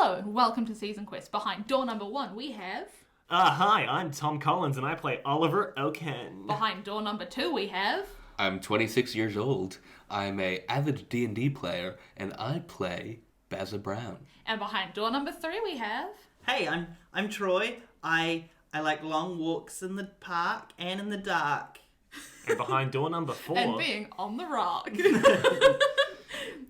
Hello and welcome to Season Quest. Behind door number 1 we have... Hi, I'm Tom Collins and I play Olivor Oaken. Behind door number 2 we have... I'm 26 years old. I'm a avid D&D player and I play Bazza Brown. And behind door number 3 we have... Hey, I'm Troy. I like long walks in the park and in the dark. And behind door number 4... And being on the rock.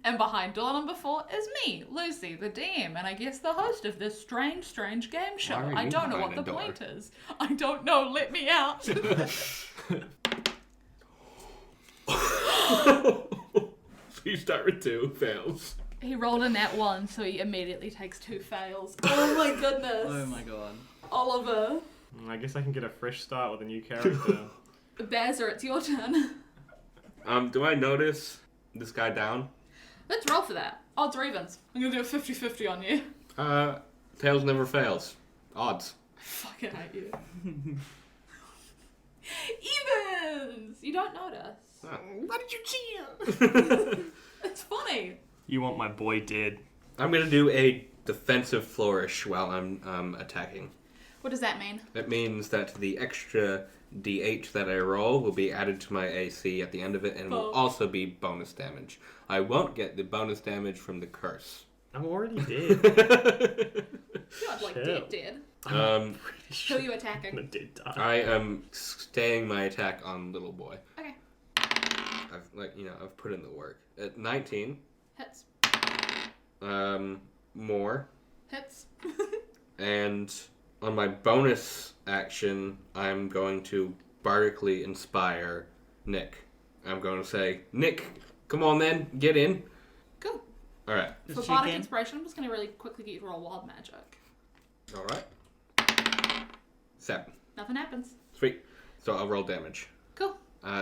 And behind door number 4 is me, Lucy, the DM, and I guess the host of this strange game show. I don't know what the point is. I don't know, let me out. You start with 2 fails. He rolled a nat 1, so he immediately takes 2 fails. Oh my goodness. Oh my god. Oliver. I guess I can get a fresh start with a new character. Bazza, it's your turn. Do I notice this guy down? Let's roll for that. Odds or evens? I'm gonna do a 50-50 on you. Tails never fails. Odds. I fucking hate you. Evens! You don't notice. Why did you cheer? It's funny. You want my boy dead. I'm gonna do a defensive flourish while I'm attacking. What does that mean? That means that the extra D8 that I roll will be added to my AC at the end of it and will also be bonus damage. I won't get the bonus damage from the curse. I'm already dead. You're not like dead. Who are you attacking? I'm a dead die. I am staying my attack on little boy. Okay. I've put in the work. At 19. Hits. More. Hits. And on my bonus action, I'm going to bardically inspire Nick. I'm going to say, Nick, come on then, get in. Cool. Alright. For bardic inspiration, I'm just going to really quickly get you to roll wild magic. Alright. 7. Nothing happens. Sweet. So I'll roll damage. Cool.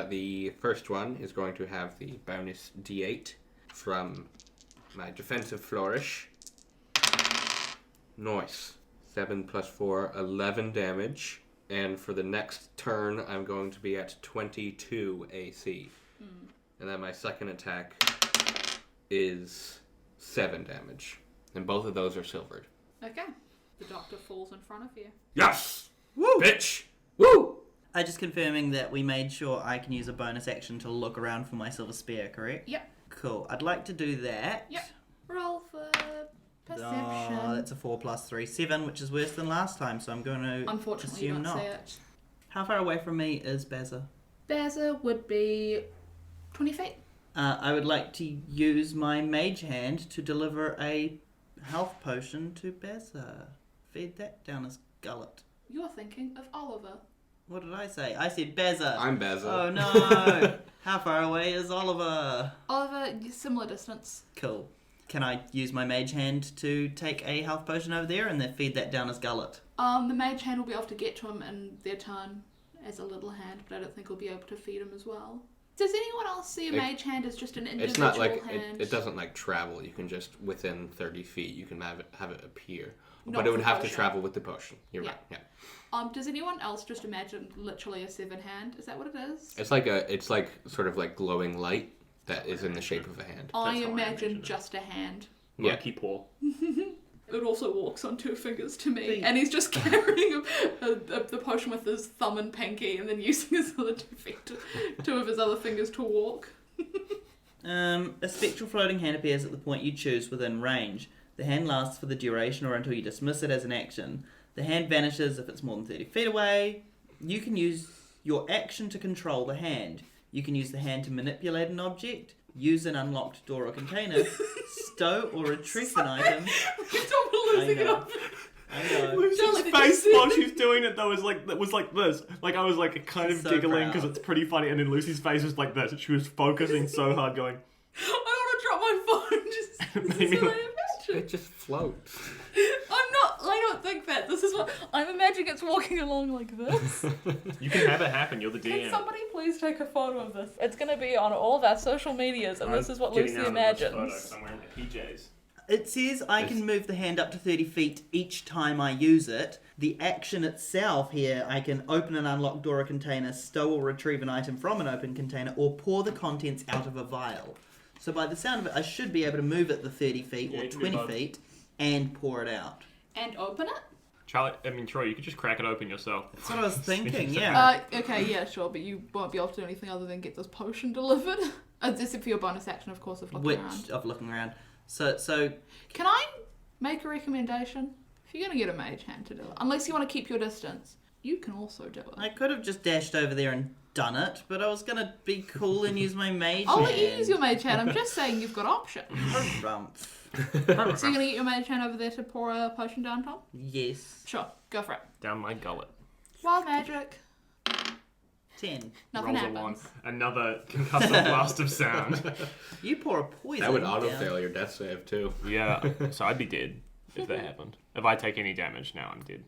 The first one is going to have the bonus D8 from my defensive flourish. Nice. 7 plus 4, 11 damage. And for the next turn, I'm going to be at 22 AC. And then my second attack is 7 damage. And both of those are silvered. Okay. The doctor falls in front of you. Yes! Woo! Bitch! Woo! Just confirming that we made sure I can use a bonus action to look around for my silver spear, correct? Yep. Cool. I'd like to do that. Yep. Roll for perception. Oh, that's a 4 plus 3, 7, which is worse than last time, so I'm going to Unfortunately, assume you don't not. see it. How far away from me is Bazza? Bazza would be 20 feet. I would like to use my mage hand to deliver a health potion to Bazza. Feed that down his gullet. You're thinking of Oliver. What did I say? I said Bazza. I'm Bazza. Oh no! How far away is Oliver? Oliver, similar distance. Cool. Can I use my mage hand to take a health potion over there and then feed that down his gullet? The mage hand will be able to get to him in their turn as a little hand, but I don't think we'll be able to feed him as well. Does anyone else see a mage hand as just an individual It's not like hand? it doesn't like travel. You can just within 30 feet you can have it appear, Not but it would the have to potion. travel with the potion. You're Yeah. right. Yeah. Does anyone else just imagine literally a 7 hand? Is that what it is? It's like sort of like glowing light that is in the shape of a hand. I That's how I imagine imagine it. just a hand. Yeah. Monkey paw. It also walks on 2 fingers to me, and he's just carrying the potion with his thumb and pinky, and then using his other 2 feet, 2 of his other fingers to walk. A spectral floating hand appears at the point you choose within range. The hand lasts for the duration or until you dismiss it as an action. The hand vanishes if it's more than 30 feet away. You can use your action to control the hand. You can use the hand to manipulate an object, use an unlocked door or container, stow or retrieve an item. Stop losing it up. I know. Lucy's face while she's doing it though was like this. Like I was like kind of So giggling proud. because it's pretty funny, and then Lucy's face was like this. She was focusing so hard, going. I want to drop my phone. Just Maybe this is what I It imagine. just floats. I don't think that. This is what I'm imagining. It's walking along like this. You can have it happen. You're the Can DM. somebody please take a photo of this? It's going to be on all of our social medias, and this is what Lucy imagines. I'm wearing my PJs. It says I can move the hand up to 30 feet each time I use it. The action itself here, I can open an unlocked door or container, stow or retrieve an item from an open container, or pour the contents out of a vial. So by the sound of it, I should be able to move it the 30 feet Yeah, or you can do 20 both. feet. and pour it out. And open it? Troy, you could just crack it open yourself. That's what I was thinking, yeah. Okay, yeah, sure, but you won't be able to do anything other than get this potion delivered. Except for your bonus action, of course, of looking around. Of looking around. So... Can I make a recommendation? If you're going to get a mage hand to do it, unless you want to keep your distance, you can also do it. I could have just dashed over there and done it, but I was going to be cool and use my mage I'll hand. let you use your mage hand. I'm just saying you've got options. So you're going to get your mage hand over there to pour a potion down, Tom? Yes. Sure, go for it. Down my gullet. Wild magic. 10. Nothing Rolls happens. a 1. Another concussive blast of sound. You pour a poison That would down. auto-fail your death save, too. Yeah, so I'd be dead if that happened. If I take any damage now, I'm dead.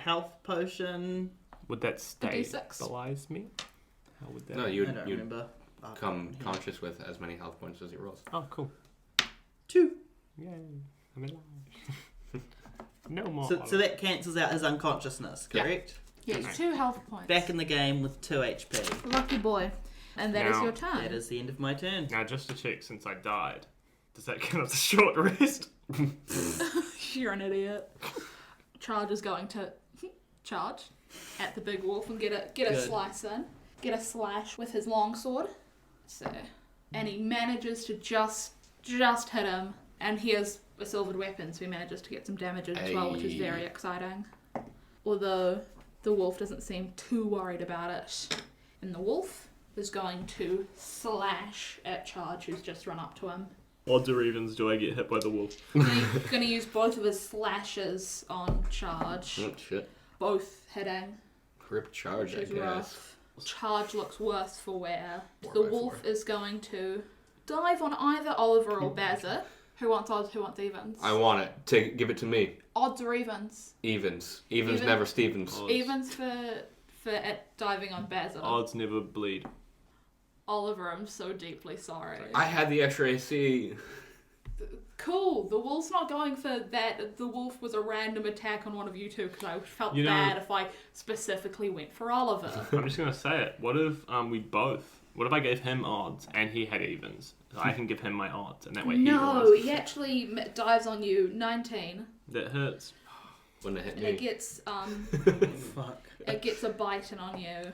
Health potion. Would that D6. stabilize me? How would that... No, I you'd don't remember. Oh, come yeah. conscious with as many health points as he rolls. Oh, cool. 2. Yay. I'm alive. No more. So that cancels out his unconsciousness, correct? Yeah, it's 2 health points. Back in the game with 2 HP. Lucky boy. And that is Now- your turn. That is the end of my turn. Now, just to check, since I died, does that count as a short rest? You're an idiot. Charge is going to charge at the big wolf and get a Good. slice in. Get a slash with his longsword. So, and he manages to just hit him. And he has a silvered weapon, so he manages to get some damage as well, which is very exciting. Although the wolf doesn't seem too worried about it. And the wolf is going to slash at Charge, who's just run up to him. Odds or evens do I get hit by the wolf? He's going to use both of his slashes on Charge. Oh, shit. Both hitting, Grip charge, I which is guess. rough. Charge looks worse for wear. Four The by wolf four. is going to dive on either Olivor or Bazza. Who wants odds, who wants evens? I want it. Give it to me. Odds or evens? Evens. Even? Never Stevens. Odds. Evens for at diving on Bazza. Odds never bleed. Oliver, I'm so deeply sorry. I had the extra AC. Cool. The wolf's not going for that. The wolf was a random attack on one of you two because I felt You know- bad if I specifically went for Oliver. I'm just going to say it. What if what if I gave him odds and he had evens? I can give him my odds and that way he No, rolls. he actually dives on you. 19. That hurts. Wouldn't it hit It me? gets Fuck. it gets a bite in on you.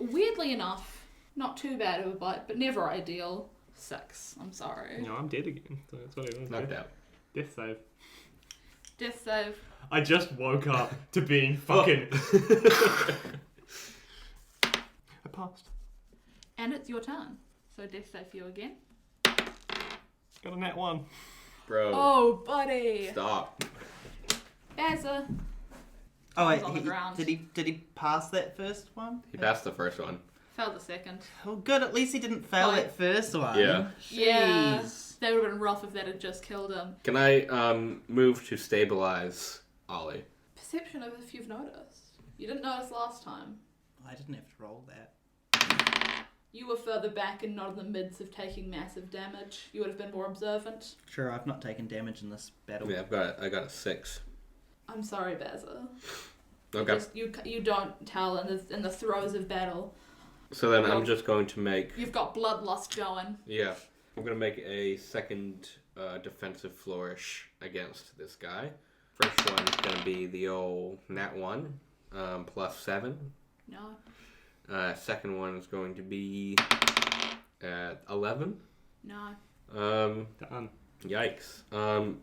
Weirdly enough, not too bad of a bite, but never ideal. 6. I'm sorry. No, I'm dead again. So that's what it was. Knocked out. Death save. Death save. I just woke up to being fucking... I passed. And it's your turn. So death save for you again. Got a nat 1. Bro. Oh, buddy. Stop. Bazza. Oh wait, He's on the ground. did he pass that first one? He passed the first one. Failed the second. Oh good, at least he didn't fail Like- that first one. Yeah. Yeah. Jeez. That would have been rough if that had just killed him. Can I move to stabilize Ollie? Perception of if you've noticed. You didn't notice last time. I didn't have to roll that. You were further back and not in the midst of taking massive damage. You would have been more observant. Sure, I've not taken damage in this battle. Yeah, I got a 6. I'm sorry, Bazza. Okay. Just, you don't tell in the throes of battle. So then I'm just going to make... You've got bloodlust going. Yeah. I'm going to make a second defensive flourish against this guy. First one's going to be the old nat 1, plus 7. No. Second one is going to be 11. No. Done. Yikes. And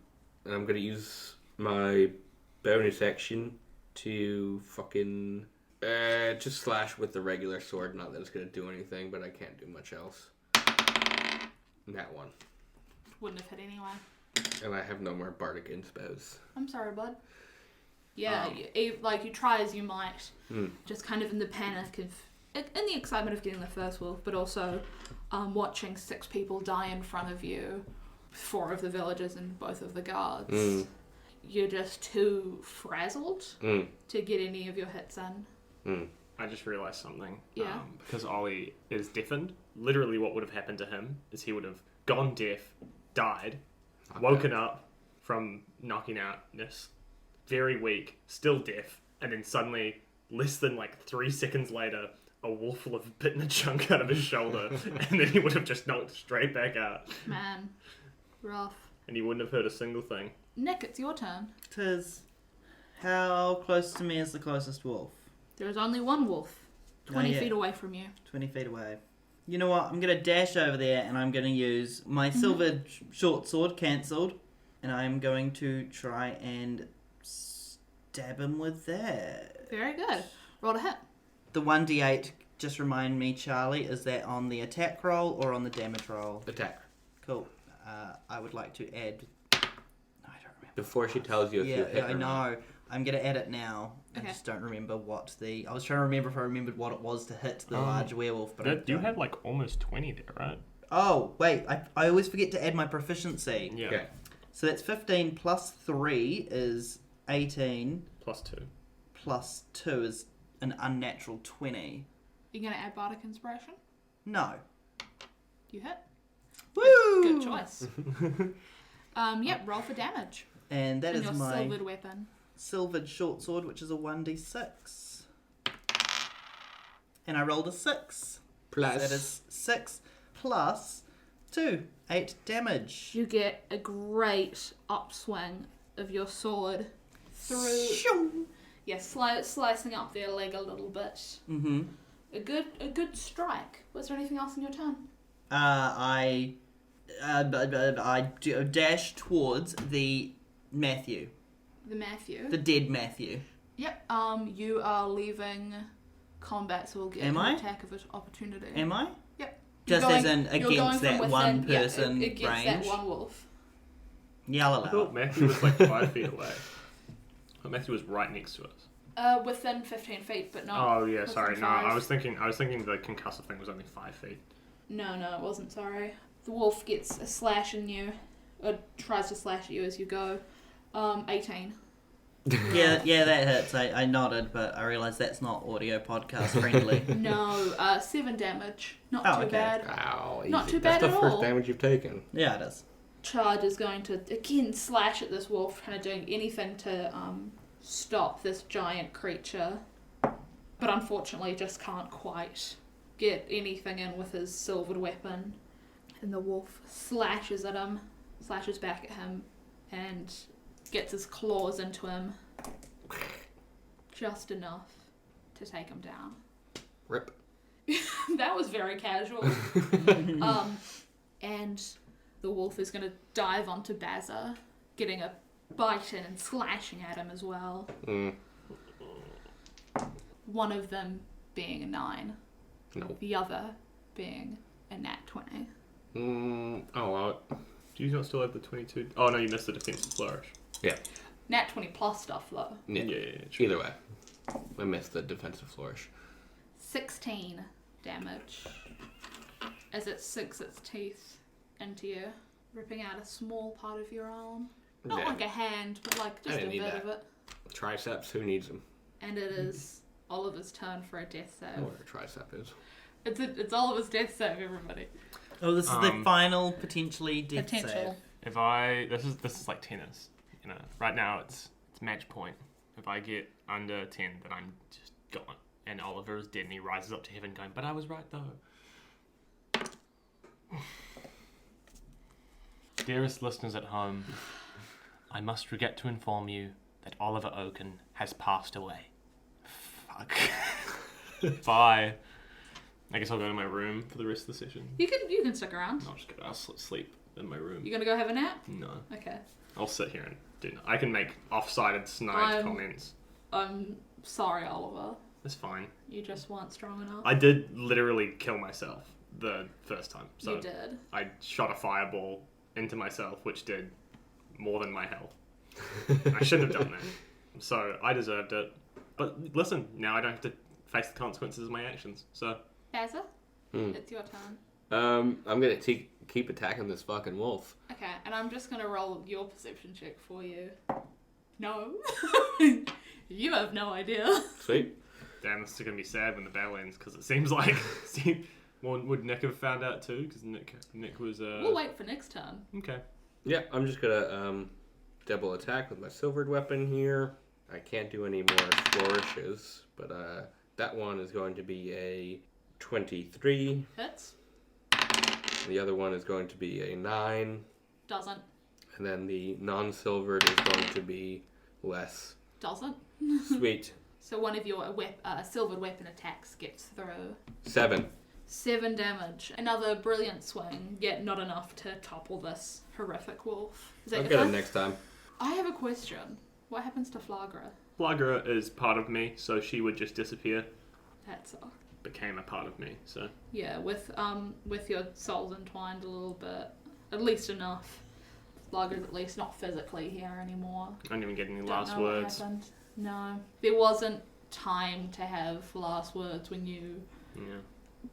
I'm going to use my bonus action to fucking just slash with the regular sword. Not that it's going to do anything, but I can't do much else. Nat 1. Wouldn't have hit anyway. And I have no more Bardigan spells. I'm sorry, bud. Yeah, you try as you might. Just kind of in the panic of... In the excitement of getting the first wolf, but also watching 6 people die in front of you. 4 of the villagers and both of the guards. You're just too frazzled to get any of your hits in. I just realised something. Yeah. Because Ollie is deafened, literally what would have happened to him is he would have gone deaf, died, woken up from knocking outness, very weak, still deaf, and then suddenly, less than 3 seconds later, a wolf will have bitten a chunk out of his shoulder, and then he would have just knocked straight back out. Man. Rough. and you wouldn't have heard a single thing. Nick, it's your turn. Tis. How close to me is the closest wolf? There is only one wolf, 20 yeah. feet away from you. 20 feet away. You know what? I'm going to dash over there and I'm going to use my silver short sword, cancelled, and I'm going to try and stab him with that. Very good. Roll a hit. The 1d8, just remind me, Charlie, is that on the attack roll or on the damage roll? Attack. Cool. I would like to add... I don't remember. Before she tells you if you hit Yeah, I or not. know. I'm going to add it now. Okay. I just don't remember what the... I was trying to remember if I remembered what it was to hit the large werewolf, but I You don't. had like almost 20 there, right? Oh, wait. I always forget to add my proficiency. Yeah. Okay. So that's 15 plus 3 is 18. Plus 2. Plus 2 is an unnatural 20. You're going to add Bardic Inspiration? No. You hit. Woo! Good choice. Yep, roll for damage. And that And is your my silvered weapon. silvered short sword, which is a 1d6. And I rolled a 6. Plus. So that is 6 plus 2. 8 damage. You get a great upswing of your sword through... Shoo! Yeah, slicing up their leg a little bit. Mm-hmm. A good strike. Was there anything else in your turn? I dash towards the Matthew. The Matthew. The dead Matthew. Yep. You are leaving combat, so we'll get Am an I? attack of opportunity. Am I? Yep. Just You're as in you're going against from that within- one person against range? that one wolf. Yell I thought aloud. Matthew was like 5 feet away. I thought Matthew was right next to us. Within 15 feet, but not. Oh yeah, within sorry. No, 5. I was thinking the concussive thing was only 5 feet. No, it wasn't. Sorry. The wolf gets a slash in you, or tries to slash at you as you go. 18. Yeah, that hits. I nodded, but I realised that's not audio podcast friendly. No, 7 damage. Not Oh, too okay. bad. Ow, Not easy. too bad That's the at first all. damage you've taken. Yeah, it is. Charge is going to again slash at this wolf, kind of doing anything to stop this giant creature, but unfortunately just can't quite get anything in with his silvered weapon. And the wolf slashes at him, slashes back at him, and gets his claws into him just enough to take him down. Rip. That was very casual. And the wolf is going to dive onto Bazza, getting a bite in and slashing at him as well. Mm. One of them being a 9, No. the other being a nat 20. Oh, well. Do you not still have the 22? Oh no, you missed the defensive flourish. Yeah. Nat 20 plus stuff though. Yeah. True. Either way. I missed the defensive flourish. 16 damage as it sinks its teeth into you, ripping out a small part of your arm. Not Yeah. like a hand, but like just a didn't bit need of it. Triceps, who needs them? And it is Oliver's turn for a death I save. know where a tricep is. It's Oliver's death save, everybody. Oh, this is the final potentially death Potential. If this is like tennis, you know. Right now it's match point. If I get under 10, then I'm just gone. And Oliver is dead, and he rises up to heaven, going, "But I was right though." Dearest listeners at home, I must regret to inform you that Oliver Oaken has passed away. Fuck. Bye. I guess I'll go to my room for the rest of the session. You can stick around. I'll sleep in my room. You gonna go have a nap? No. Okay. I'll sit here and do I can make off-sided snide comments. I'm sorry, Oliver. It's fine. You just weren't strong enough. I did literally kill myself the first time. So You did. I shot a fireball into myself, which did more than my health. I shouldn't have done that. So I deserved it. But listen, now I don't have to face the consequences of my actions. So Bazza, Hmm. it's your turn. I'm gonna keep attacking this fucking wolf. Okay, and I'm just gonna roll your perception check for you. No. You have no idea. Sweet. damn, this is gonna be sad when the battle ends because it seems like would Nick have found out too? Because Nick was. We'll wait for next turn. Okay. Yeah, I'm just gonna double attack with my silvered weapon here. I can't do any more flourishes, but that one is going to be a 23. Hits. The other one is going to be a 9. Doesn't. And then the non-silvered is going to be less. Doesn't. Sweet. So one of your silvered weapon attacks gets through. 7. 7 damage. Another brilliant swing, yet not enough to topple this horrific wolf. Is that I'll your get it turn? next time. I have a question. What happens to Flagra? Flagra is part of me, so she would just disappear. That's all. Became a part of me, so. Yeah, with your souls entwined a little bit. At least enough. Flagra's at least not physically here anymore. I don't even get any Don't last know what words. happened. No. There wasn't time to have last words when you Yeah.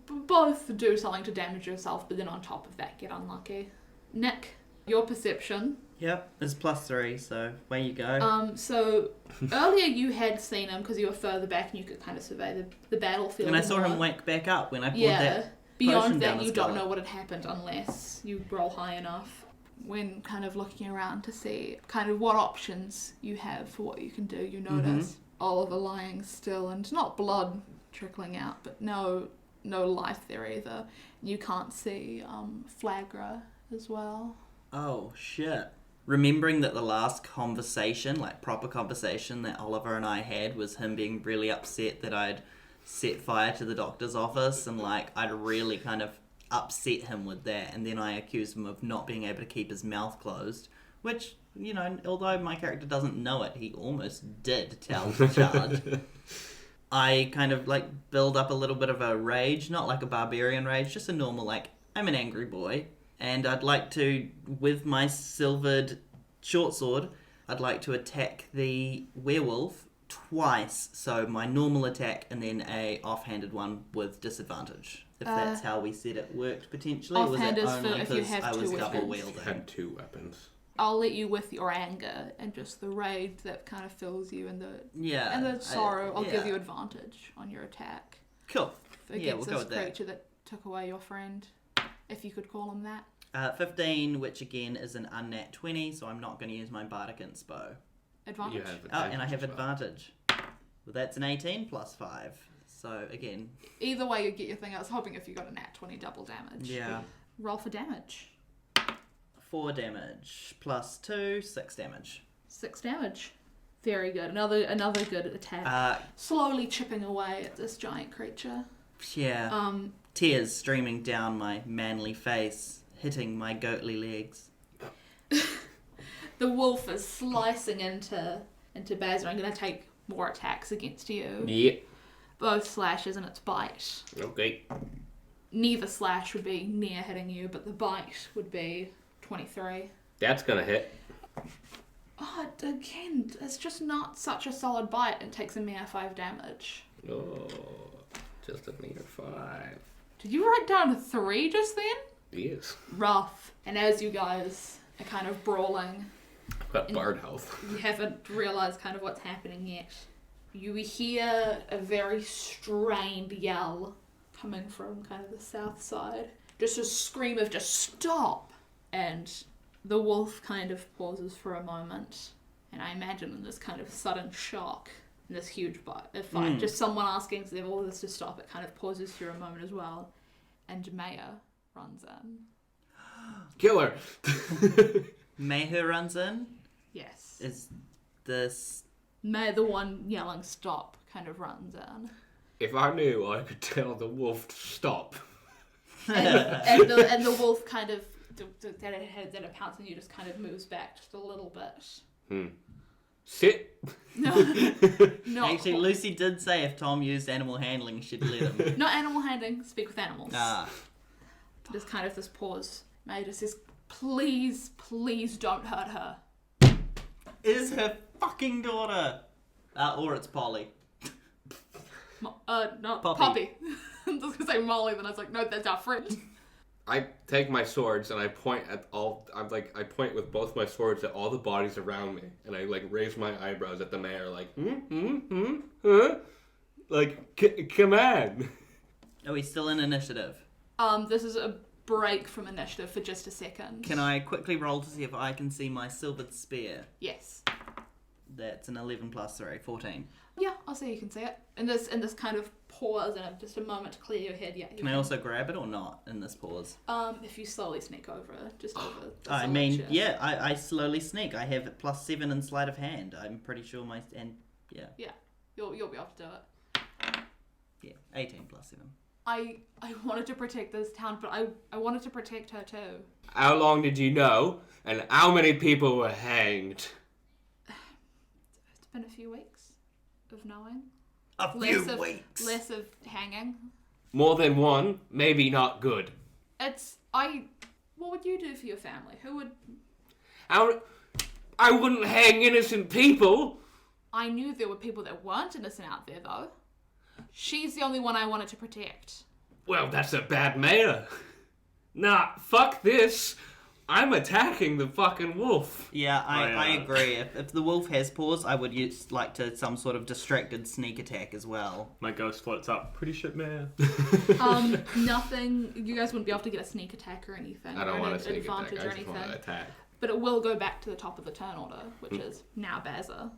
both do something to damage yourself, but then on top of that get unlucky. Nick, your perception. Yep, it's +3, so away you go. So earlier you had seen him because you were further back and you could kind of survey the battlefield. And I saw more. him wake back up when I poured Yeah. that. Beyond potion down that, his you don't gullet. know what had happened unless you roll high enough. When kind of looking around to see kind of what options you have for what you can do, you notice Oliver lying still and not blood trickling out, but no life there either. You can't see Flagra as well. Oh, shit. Remembering that the last conversation, like proper conversation that Oliver and I had was him being really upset that I'd set fire to the doctor's office and like I'd really kind of upset him with that, and then I accused him of not being able to keep his mouth closed, which, you know, although my character doesn't know it, he almost did tell the judge. I kind of like build up a little bit of a rage, not like a barbarian rage, just a normal like, I'm an angry boy, and I'd like to, with my silvered short sword, I'd like to attack the werewolf twice, so my normal attack and then a offhanded one with disadvantage. If that's how we said it worked potentially, or was it Offhand is only for if you because have I was two double weapons. wielding? Had 2 weapons. I'll let you with your anger and just the rage that kind of fills you and the sorrow. I'll give you advantage on your attack Cool. against Yeah, we'll go this with that. creature that took away your friend, if you could call him that. 15, which again is an unnat 20, so I'm not going to use my Bardigan bow. Advantage. You have Oh, and I have as well. advantage. Well, that's an 18 plus 5. So again, Either way, you get your thing. I was hoping if you got a nat 20, double damage. yeah. Roll for damage. 4 damage plus 2, 6 damage. 6 damage. Very good. Another good attack. Slowly chipping away at this giant creature. Yeah. Tears streaming down my manly face, hitting my goatly legs. The wolf is slicing into Bazza. I'm going to take more attacks against you. Yeah. Both slashes and its bite. Okay. Neither slash would be near hitting you, but the bite would be 23. That's gonna hit. Oh, again, it's just not such a solid bite. It takes a mere 5 damage. Oh, just a mere 5. Did you write down a 3 just then? Yes. Rough. And as you guys are kind of brawling, I've got bard health. you haven't realised kind of what's happening yet. You hear a very strained yell coming from kind of the south side. Just a scream of just stop! And the wolf kind of pauses for a moment. And I imagine in this kind of sudden shock, in this huge fight, just someone asking all this to stop, it kind of pauses for a moment as well. And Maya runs in. Killer. Mayher runs in. Yes. Is this... Maya, the one yelling stop, kind of runs in. If I knew, I could tell the wolf to stop. and the wolf kind of that it pounced on you just kind of moves back just a little bit. Sit. No, Actually, Lucy did say if Tom used animal handling, she'd let him. not animal handling. Speak with animals. Ah. Just kind of this pause. May just says, "Please, please don't hurt her." Is her fucking daughter. Or it's Polly. Not Poppy. Poppy. I was gonna say Molly, then I was like, no, that's our friend. I take my swords and I point at I point with both my swords at all the bodies around me, and I like raise my eyebrows at the mayor, like, huh? Like, come on. Are we still in initiative? This is a break from initiative for just a second. Can I quickly roll to see if I can see my silvered spear? Yes. That's an 11 plus 3, 14. Yeah, I'll say you can see it. In this kind of pause and just a moment to clear your head, yeah. Can I also grab it or not in this pause? If you slowly sneak over, just over the I solid mean, chair. yeah, I slowly sneak. I have +7 in sleight of hand. I'm pretty sure yeah. Yeah, you'll be able to do it. Yeah, 18 +7. I wanted to protect this town, but I wanted to protect her too. How long did you know? And how many people were hanged? It's been a few weeks of knowing. A few weeks. Less of hanging. More than one, maybe not good. What would you do for your family? Who would... I wouldn't hang innocent people. I knew there were people that weren't innocent out there, though. She's the only one I wanted to protect. Well, that's a bad mayor. Nah, fuck this. I'm attacking the fucking wolf. Yeah, I agree. If the wolf has paws, I would use some sort of distracted sneak attack as well. My ghost floats up. Pretty shit, man. Nothing. You guys wouldn't be able to get a sneak attack or anything. I don't want to sneak advantage attack. or I just want to attack. But it will go back to the top of the turn order, which is now Bazza.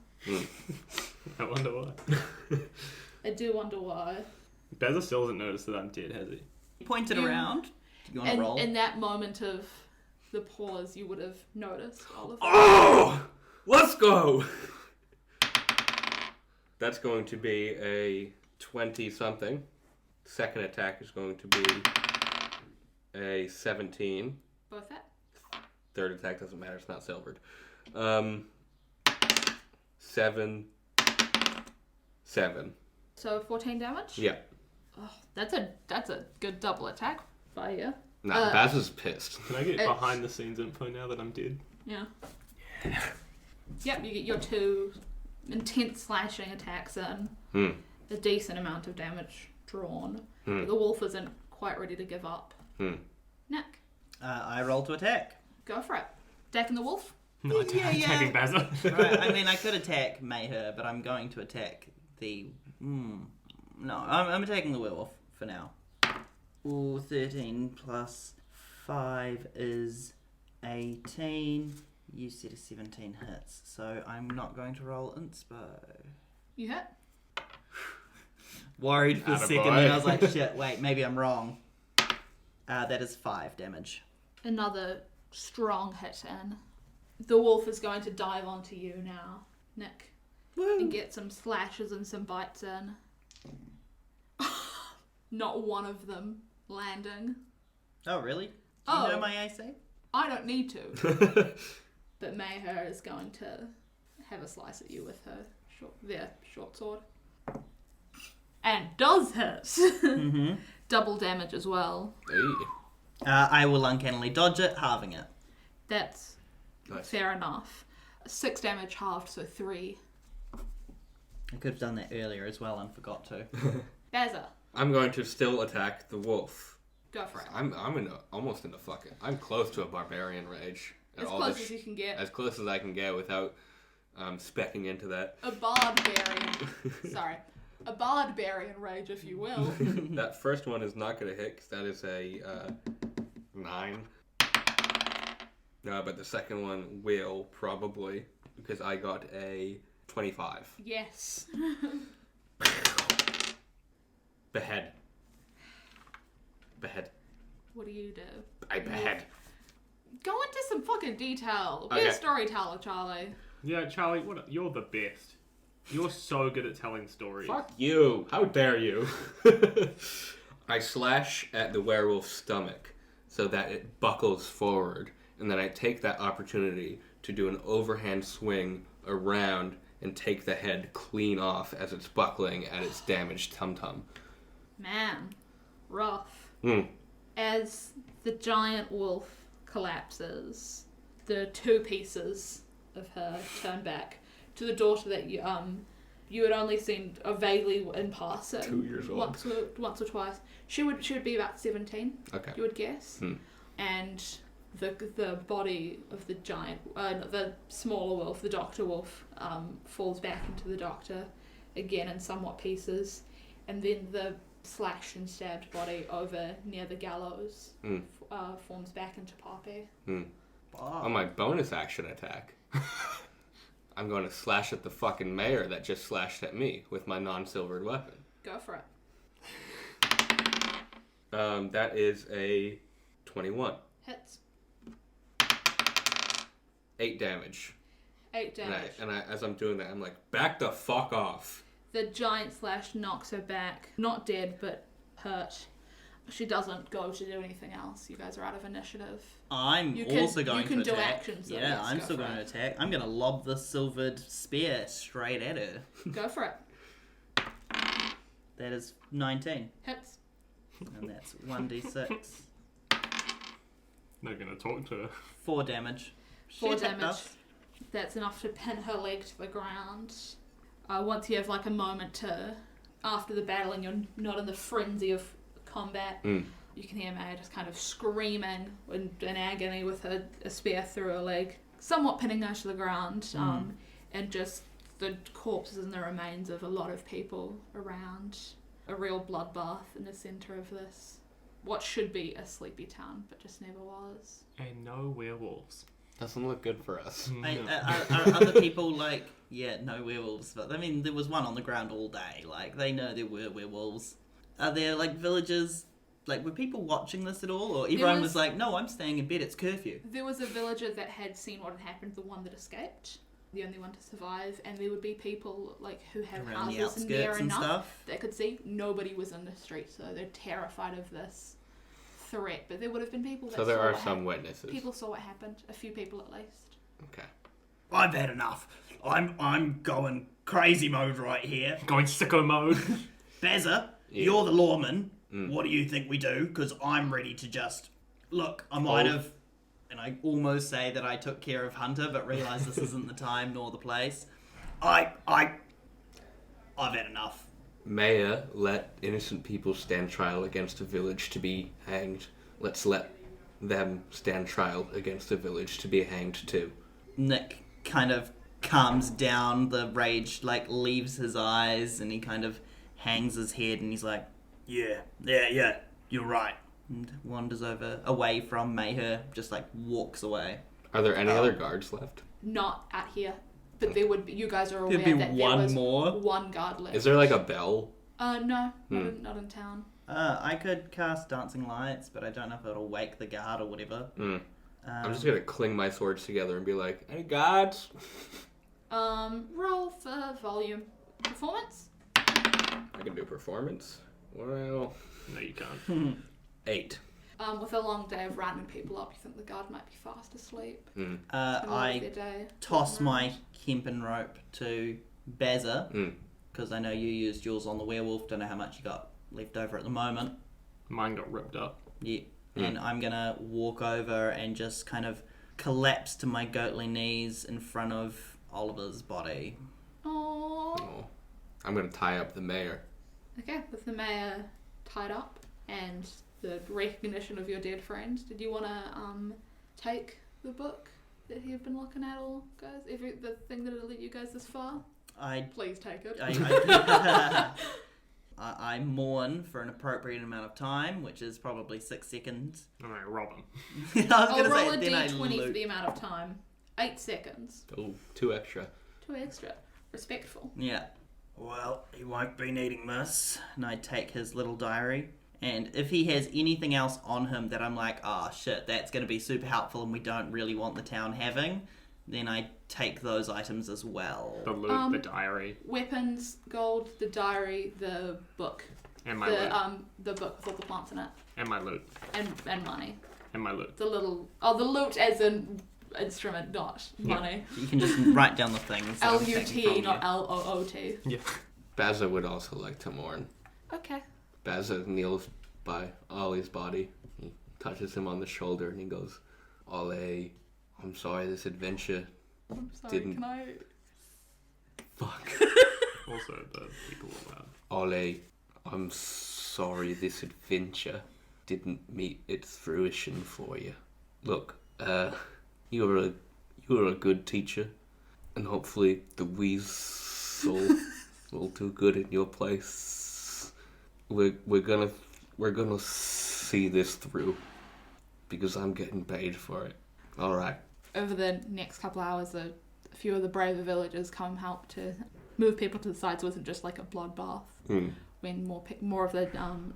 I wonder why. I do wonder why. Bazza still hasn't noticed that I'm dead, has he? Point it around. Do you want to roll? In that moment of the pause, you would have noticed all of that. Oh! Let's go! That's going to be a 20-something. Second attack is going to be a 17. Both hit. Third attack doesn't matter, it's not silvered. 7. So 14 damage? Yeah. Oh, that's a good double attack by you. Nah, Bazza's pissed. Can I get behind the scenes info now that I'm dead? Yeah. Yep, you get your 2 intense slashing attacks in. A decent amount of damage drawn. The wolf isn't quite ready to give up. Nick. I roll to attack. Go for it. Attacking the wolf? No, attacking Bazza. Right, I mean, I could attack Mayher, but I'm going to attack the... No, I'm attacking the werewolf for now. Ooh, 13 plus 5 is 18. You said a 17 hits, so I'm not going to roll inspo. You hit? Worried for a second, Attaboy. and I was like, shit, wait, maybe I'm wrong. That is 5 damage. Another strong hit in. The wolf is going to dive onto you now, Nick. Woo. And get some slashes and some bites in. Not one of them landing. Oh, really? Do you know my AC? I don't need to. But Mayher is going to have a slice at you with her short sword. And does hit. Double damage as well. Hey. I will uncannily dodge it, halving it. That's Nice. fair enough. 6 damage halved, so 3. I could have done that earlier as well and forgot to. Bazza, I'm going to still attack the wolf. go for it. I'm almost in the fucking... I'm close to a barbarian rage. As close as you can get. As close as I can get without specking into that. A barbarian. Sorry. A barbarian rage, if you will. That first one is not going to hit because that is a 9. No, but the second one will probably because I got a 25. Yes. Behead. What do you do? I behead. Go into some fucking detail. Be Okay. a storyteller, Charlie. Yeah, Charlie, you're the best. You're so good at telling stories. Fuck you! How dare you! I slash at the werewolf's stomach so that it buckles forward, and then I take that opportunity to do an overhand swing around and take the head clean off as it's buckling at its damaged tum-tum. Man, rough. Hmm. As the giant wolf collapses, the 2 pieces of her turn back to the daughter that you had only seen vaguely in passing. 2 years old. Once or twice. She would be about 17. Okay. You would guess. And the body of the giant, the smaller wolf, the doctor wolf, falls back into the doctor again in somewhat pieces, and then the slashed and stabbed body over near the gallows forms back into Poppy. On my bonus action attack, I'm going to slash at the fucking mayor that just slashed at me with my non-silvered weapon. Go for it. That is a 21. Hits. 8 damage. 8 damage. And I, as I'm doing that, I'm like, back the fuck off. The giant slash knocks her back. Not dead, but hurt. She doesn't go to do anything else. You guys are out of initiative. I'm You also can going to attack. do actions. So Yeah, yes, I'm go still for going to it. attack. I'm going to lob the silvered spear straight at her. Go for it. That is 19. Hits. And that's 1d6. Not gonna talk to her. 4 damage. 4 She attacked damage. us. That's enough to pin her leg to the ground. Once you have like a moment to, after the battle and you're not in the frenzy of combat, you can hear Maya just kind of screaming in agony with a spear through her leg, somewhat pinning her to the ground, and just the corpses and the remains of a lot of people around. A real bloodbath in the centre of this. What should be a sleepy town, but just never was. And no werewolves. Doesn't look good for us. Are other people like, yeah, no werewolves, but I mean, there was one on the ground all day. Like, they know there were werewolves. Are there, like, villages, like, were people watching this at all? Or everyone was like, no, I'm staying in bed, it's curfew. There was a villager that had seen what had happened, the one that escaped, the only one to survive, and there would be people, like, who have Around the houses near outskirts and enough stuff. that could see. Nobody was in the street, so they're terrified of this threat. But there would have been people that So there saw are what some witnesses. People saw what happened. A few people at least. Okay. I've had enough. I'm going crazy mode right here. Going sicko mode. Bazza, Yeah. you're the lawman. What do you think we do? Because I'm ready to just... Look, I might have... And I almost say that I took care of Hunter, but realise this isn't the time nor the place. I've had enough. Maya let innocent people stand trial against a village to be hanged. Let's let them stand trial against a village to be hanged too. Nick kind of calms down, the rage like leaves his eyes, and he kind of hangs his head and he's like, Yeah, you're right. and wanders away from Mayher, just like walks away. Are there any other guards left? Not out here. But there would be, you guys are aware There'd be that there one was more? one guard left. Is there like a bell? No, not in town. I could cast Dancing Lights, but I don't know if it'll wake the guard or whatever. I'm just gonna cling my swords together and be like, any guards? Roll for volume. Performance? I can do performance. Well, No, you can't. 8. With a long day of rounding people up, you think the guard might be fast asleep. I Their day. toss my hempen rope to Bazza, because I know you used yours on the werewolf. Don't know how much you got left over at the moment. Mine got ripped up. Yeah. And I'm gonna walk over and just kind of collapse to my goatly knees in front of Oliver's body. Aww. Oh. I'm gonna tie up the mayor. Okay, with the mayor tied up and the recognition of your dead friend, did you want to take the book that you've been looking at, all guys? The thing that led you guys this far? Please take it. I mourn for an appropriate amount of time, which is probably 6 seconds. I'm gonna rob him. I was I'll gonna roll say, a then I d20 for loot. the amount of time. 8 seconds. Oh, 2 extra. 2 extra. Respectful. Yeah. Well, he won't be needing this. And I take his little diary. And if he has anything else on him that I'm like, oh shit, that's going to be super helpful and we don't really want the town having, then I take those items as well. The loot, the diary, Weapons, gold, the diary, the book. and my loot. The book with all the plants in it. And my loot. And money. And my loot. The loot as in instrument, not money. You can just write down the things. that I'm taking L-U-T, from not you. L-O-O-T. Yeah. Bazza would also like to mourn. Okay. Bazza kneels by Ollie's body. He touches him on the shoulder and he goes, Ollie, I'm sorry this adventure I'm sorry, didn't... can I... Fuck. Also, the people allowed. Ollie, I'm sorry this adventure didn't meet its fruition for you. Look, you're a good teacher, and hopefully the weasel will do good in your place. We're gonna see this through because I'm getting paid for it. All right. Over the next couple hours, a a few of the braver villagers come help to move people to the side so it isn't just like a bloodbath when more of the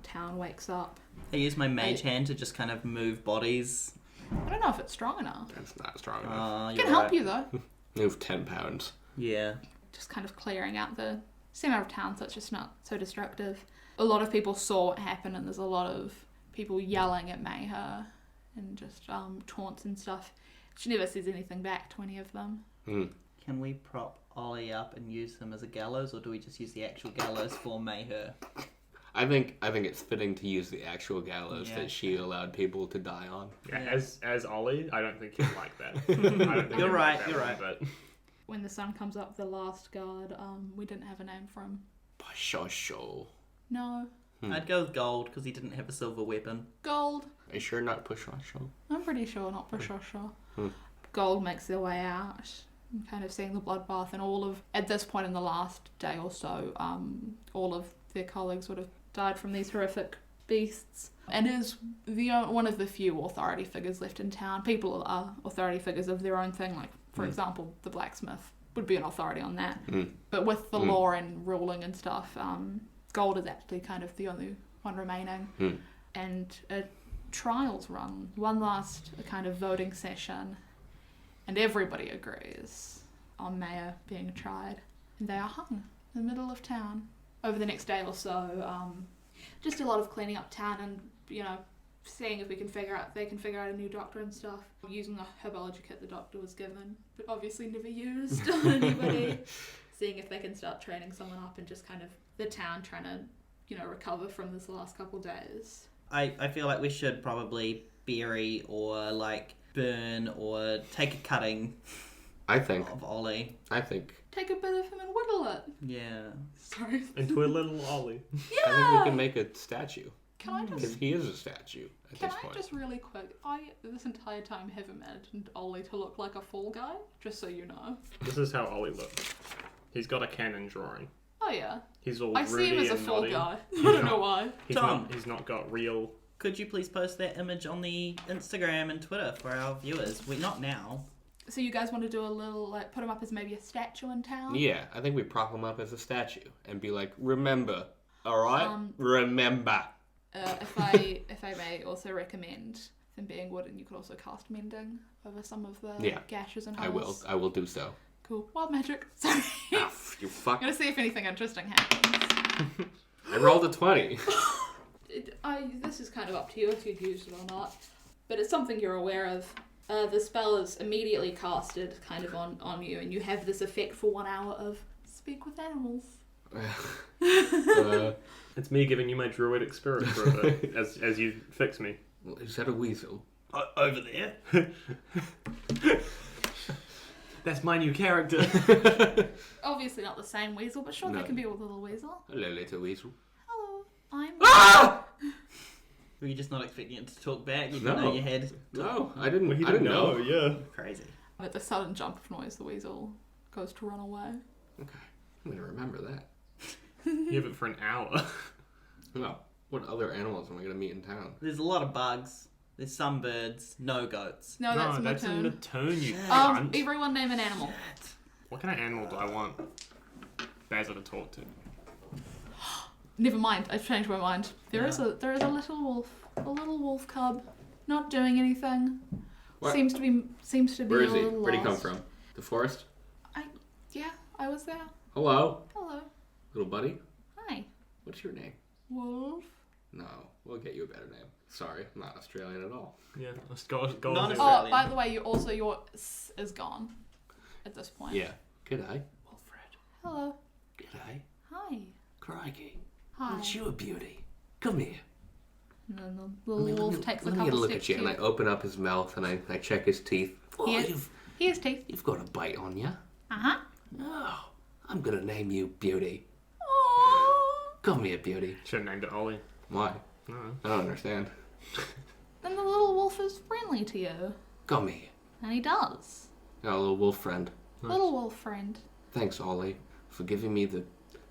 town wakes up. I use my mage hand to just kind of move bodies. I don't know if it's strong enough. That's not strong enough. It can help you though. Move 10 pounds. Yeah. Just kind of clearing out the center of town so it's just not so destructive. A lot of people saw what happened and there's a lot of people yelling at Mayher and just taunts and stuff. She never says anything back to any of them. Can we prop Ollie up and use him as a gallows, or do we just use the actual gallows for Mayher? I think it's fitting to use the actual gallows that she allowed people to die on. Yeah. As Ollie, I don't think he'd like that. I don't think You're he'd right, like that you're one, right. But When the sun comes up, the last guard, we didn't have a name for him. Pushosho. No. I'd go with Gold because he didn't have a silver weapon. Gold. Are you sure not Pushosho? I'm pretty sure, not Prashosha. Gold makes their way out, and kind of seeing the bloodbath, and at this point in the last day or so, all of their colleagues would have died from these horrific beasts, and is one of the few authority figures left in town. People are authority figures of their own thing, like, for example, the blacksmith would be an authority on that. But with the law and ruling and stuff, Gold is actually kind of the only one remaining. And a trials run, one last kind of voting session, and everybody agrees on Mayor being tried, and they are hung in the middle of town. Over the next day or so, just a lot of cleaning up town and, seeing if they can figure out a new doctor and stuff. Using the herbology kit the doctor was given, but obviously never used on anybody. Seeing if they can start training someone up, and just kind of the town trying to, recover from this last couple days. I feel like we should probably bury or burn or take a cutting of Ollie. Take a bit of him and whittle it. Yeah. Sorry. into a little Ollie. Yeah. I think we can make a statue. Can I Because just? he is a statue at Can this I point. just really quick? This entire time have imagined Ollie to look like a fall guy, just so you know. This is how Ollie looks. He's got a cannon drawing. Oh yeah. He's all I see him Rudy as a and fall naughty. guy. I don't know why. He's not got real. Could you please post that image on the Instagram and Twitter for our viewers? Not now. So you guys want to do a little, put him up as maybe a statue in town? Yeah, I think we prop him up as a statue and be like, remember, alright? Remember. If I may also recommend them being wooden, you could also cast mending over some of the gashes and holes. I will do so. Cool. Wild magic. Sorry. You fuck. I'm gonna see if anything interesting happens. I rolled a 20. This is kind of up to you if you'd use it or not, but it's something you're aware of. The spell is immediately casted kind of on you, and you have this effect for 1 hour of speak with animals. It's me giving you my druidic spirit for a bit, as you fix me. Is that a weasel? Over there. That's my new character. Obviously not the same weasel, but sure, No. they can be a little weasel. Hello, little weasel. Hello, I'm... Were you just not expecting it to talk back? You No. didn't know you had... No, I didn't. Well, he I didn't know. yeah. Crazy. At the sudden jump of noise, the weasel goes to run away. Okay, I'm gonna remember that. You have it for an hour. Well, what other animals am I gonna meet in town? There's a lot of bugs. There's some birds. No goats. No, that's a that's a Mattoon. Mattoon, you cunt. Everyone name an animal. What kind of animal do I want Bazza to talk to? Never mind, I've changed my mind. There is a little wolf cub, not doing anything. What? Seems to be Where is a he? little Where'd he come lost. from? The forest? I was there. Hello, Hello. little buddy. Hi. What's your name? Wolf. No, we'll get you a better name. Sorry, I'm not Australian at all. Yeah, let's go. Not there. Oh, Australian. by the way, your s is gone at this point. Yeah. G'day. Wilfred. Hello. G'day. Hi. Crikey. Hi. Aren't you a beauty? Come here. And then the little wolf takes a let me couple get a look steps at you, and I to open up his mouth, and I check his teeth. Oh, He has teeth. you've got a bite on you. Uh-huh. Oh, I'm gonna name you Beauty. Aww. Come here, Beauty. Should have named it Ollie. Why? No. I don't understand. Then the little wolf is friendly to you. Come here. And he does. Got a little wolf friend. Little wolf friend. Thanks, Ollie, for giving me the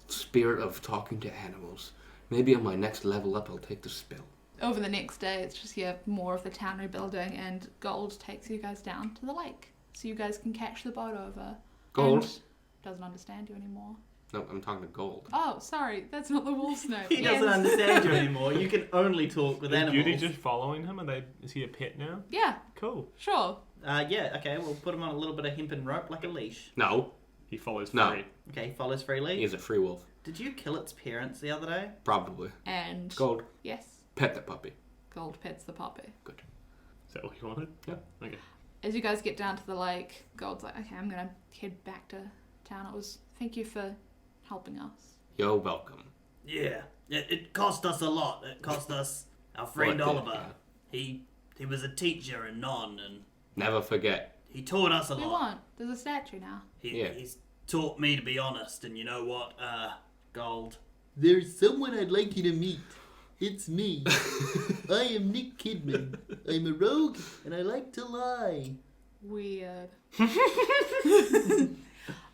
spirit of talking to animals. Maybe on my next level up, I'll take the spell. Over the next day, it's just, more of the town rebuilding, and Gold takes you guys down to the lake. So you guys can catch the boat over. Gold. And doesn't understand you anymore. No, I'm talking to Gold. Oh, sorry, that's not the wolf's name. He doesn't understand you anymore. You can only talk with Is animals. Beauty just following him? Is he a pet now? Yeah, Cool. sure. Yeah, okay, we'll put him on a little bit of hempen rope like a leash. No, He follows No. free. Okay, he follows freely. he's a free wolf. Did you kill its parents the other day? Probably. And Gold. yes, Pet the puppy. Gold pets the puppy. Good. Is that what you wanted? Yeah. Okay. As you guys get down to the lake, Gold's like, okay, I'm gonna head back to town. Thank you for helping us. You're welcome. Yeah, it cost us a lot. It cost us our friend What did- Oliver. He was a teacher in Non, and Never forget. he taught us a We lot. won't. There's a statue now. He's taught me to be honest, and you know what, Gold? There's someone I'd like you to meet. It's me. I am Nick Kidman. I'm a rogue and I like to lie. Weird.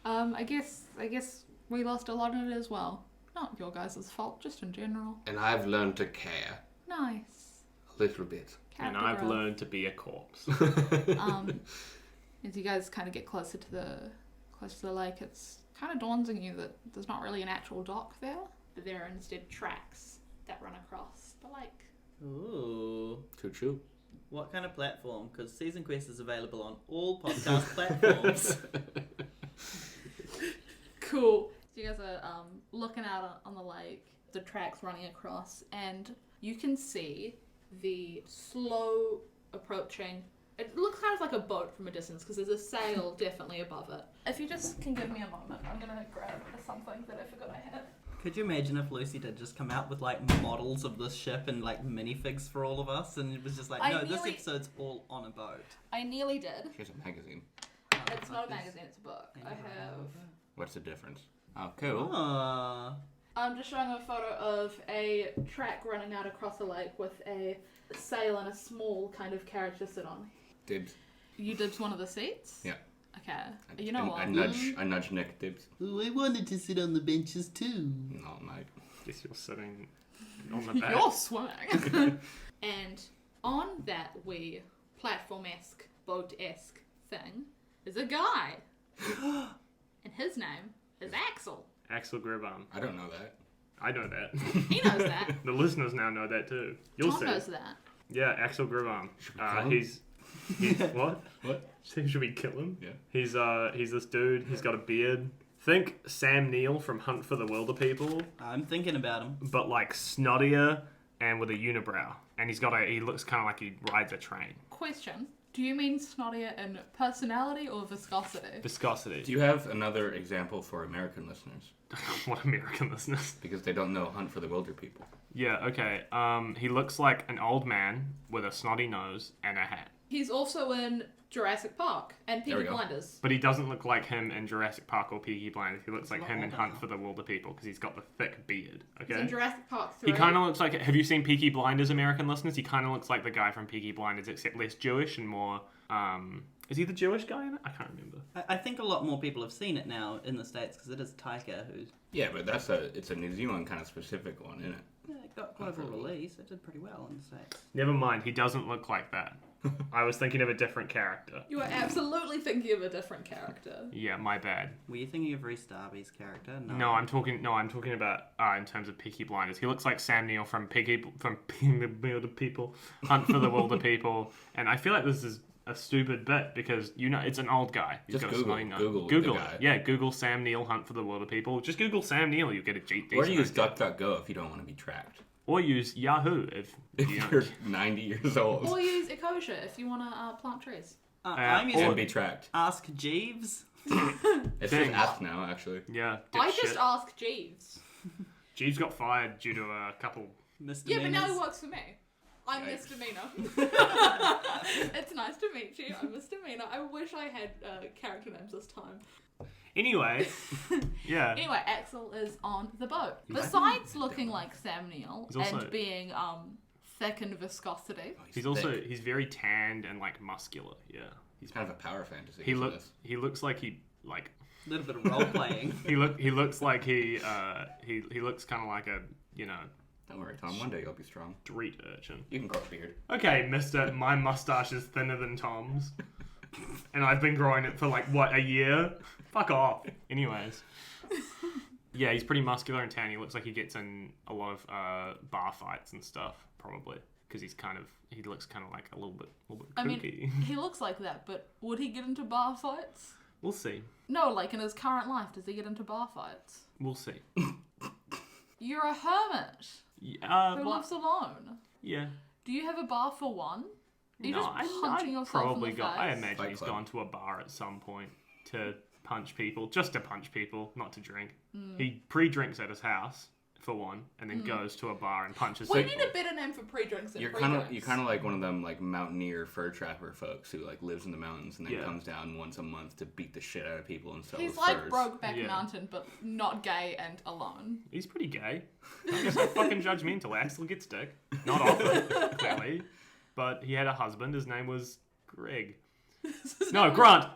I guess we lost a lot in it as well. Not your guys' fault, just in general. And I've learned to care. Nice. A little bit. And Character I've growth. learned to be a corpse. As you guys kind of get closer to the lake, it's kind of dawns on you that there's not really an actual dock there, but there are instead tracks that run across the lake. Ooh. Choo-choo. What kind of platform? Because Season Quest is available on all podcast platforms. Cool. So you guys are looking out on the lake, the tracks running across, and you can see the slow approaching. It looks kind of like a boat from a distance because there's a sail definitely above it. If you just can give me a moment, I'm gonna grab something that I forgot I had. Could you imagine if Lucy did just come out with like models of this ship and like minifigs for all of us, and it was just like, I no, this nearly- episode's all on a boat. I nearly did. Here's a magazine. It's not a magazine, it's a book. I have. What's the difference? Oh, cool. Ah. I'm just showing a photo of a track running out across the lake with a sail and a small kind of carriage to sit on. Dibs. You dibs one of the seats? Yeah. Okay. You know what? I nudge Nick dibs. Oh, I wanted to sit on the benches too. No, mate. Guess you're sitting on the back. You're swimming. And on that wee platform-esque, boat-esque thing is a guy. And his name is Axel. Axel Gribarm. I don't know that. I know that. He knows that. The listeners now know that too. You'll Tom see. knows that. Yeah, Axel Gribarm. kill him? He's what? What? Should we kill him? Yeah. He's this dude. He's got a beard. Think Sam Neill from Hunt for the Wilder People, I'm thinking about him. but like snottier and with a unibrow. And he looks kind of like he rides a train. Question. Do you mean snottier in personality or viscosity? Viscosity. Do you have another example for American listeners? What American listeners? Because they don't know Hunt for the Wilder People. Yeah, okay. He looks like an old man with a snotty nose and a hat. He's also in Jurassic Park and There we Peaky go. Blinders. But he doesn't look like him in Jurassic Park or Peaky Blinders. He looks like not him in old Hunt enough. for the Wilder People because he's got the thick beard. He's in Okay. Jurassic Park 3. He kind of looks like. Have you seen Peaky Blinders, American listeners? He kind of looks like the guy from Peaky Blinders, except less Jewish and more. Is he the Jewish guy in it? I can't remember. I think a lot more people have seen it now in the States because it is Taika who's Yeah, but it's a New Zealand kind of specific one, isn't it? it got global release. It did pretty well in the States. Never mind. He doesn't look like that. I was thinking of a different character. You are absolutely thinking of a different character. Yeah, my bad. Were you thinking of Reese Darby's character? No, I'm talking about in terms of Peaky Blinders. He looks like Sam Neill from Peaky the Wilder People, Hunt for the Wilder People, and I feel like this is a stupid bit because it's an old guy. He's Just got Google- a snotty nose. Google the Google guy. it. Yeah, Google Sam Neill Hunt for the Wilder People. Just Google Sam Neill, you get a decent Or use idea. DuckDuckGo if you don't want to be tracked. Or use Yahoo if If you you're don't. 90 years old Or use Ecosia if you want to plant trees. I'm or and using be tracked. Ask Jeeves. It's Dang. just ask now, actually. Yeah, I dipshit. just asked Jeeves. Jeeves got fired due to a couple. Yeah, but now he Misdemeanors. works for me. I'm Yikes. Misdemeanor. It's nice to meet you. I'm Misdemeanor. I wish I had character names this time. Anyway, yeah. Anyway, Axel is on the boat. Besides looking like Sam Neill He's also- and being thick in viscosity, He's also he's very tanned and like muscular. Yeah, He's kind of a power fantasy. he isn't look this? he looks like he like A little bit of role playing. he looks like he looks kind of like a Don't worry, Tom. One day you'll be strong. street urchin. You can grow a beard. Okay, Mister, my mustache is thinner than Tom's. And I've been growing it for like, what, a year? Fuck off. Anyways. Yeah, he's pretty muscular and tan. He looks like he gets in a lot of bar fights and stuff, probably. Because he looks kind of like a little bit kooky. I mean, he looks like that, but would he get into bar fights? We'll see. No, like in his current life, does he get into bar fights? We'll see. You're a hermit who lives alone. Yeah. Do you have a bar for one? Are you just I punching yourself probably in the got. face? I imagine Fight he's club. gone to a bar at some point to punch people, just to punch people, not to drink. He pre-drinks at his house for one, and then goes to a bar and punches We people. need a better name for pre-drinks than You're pre-drinks. kind of like one of them like mountaineer fur trapper folks who like lives in the mountains and then Yeah. comes down once a month to beat the shit out of people and sell He's the like furs. Brokeback Yeah. Mountain, but not gay and alone. He's pretty gay. I guess I'm fucking judgmental. Axel gets dick. Not often, clearly. But he had a husband. His name was Greg. No, Grant.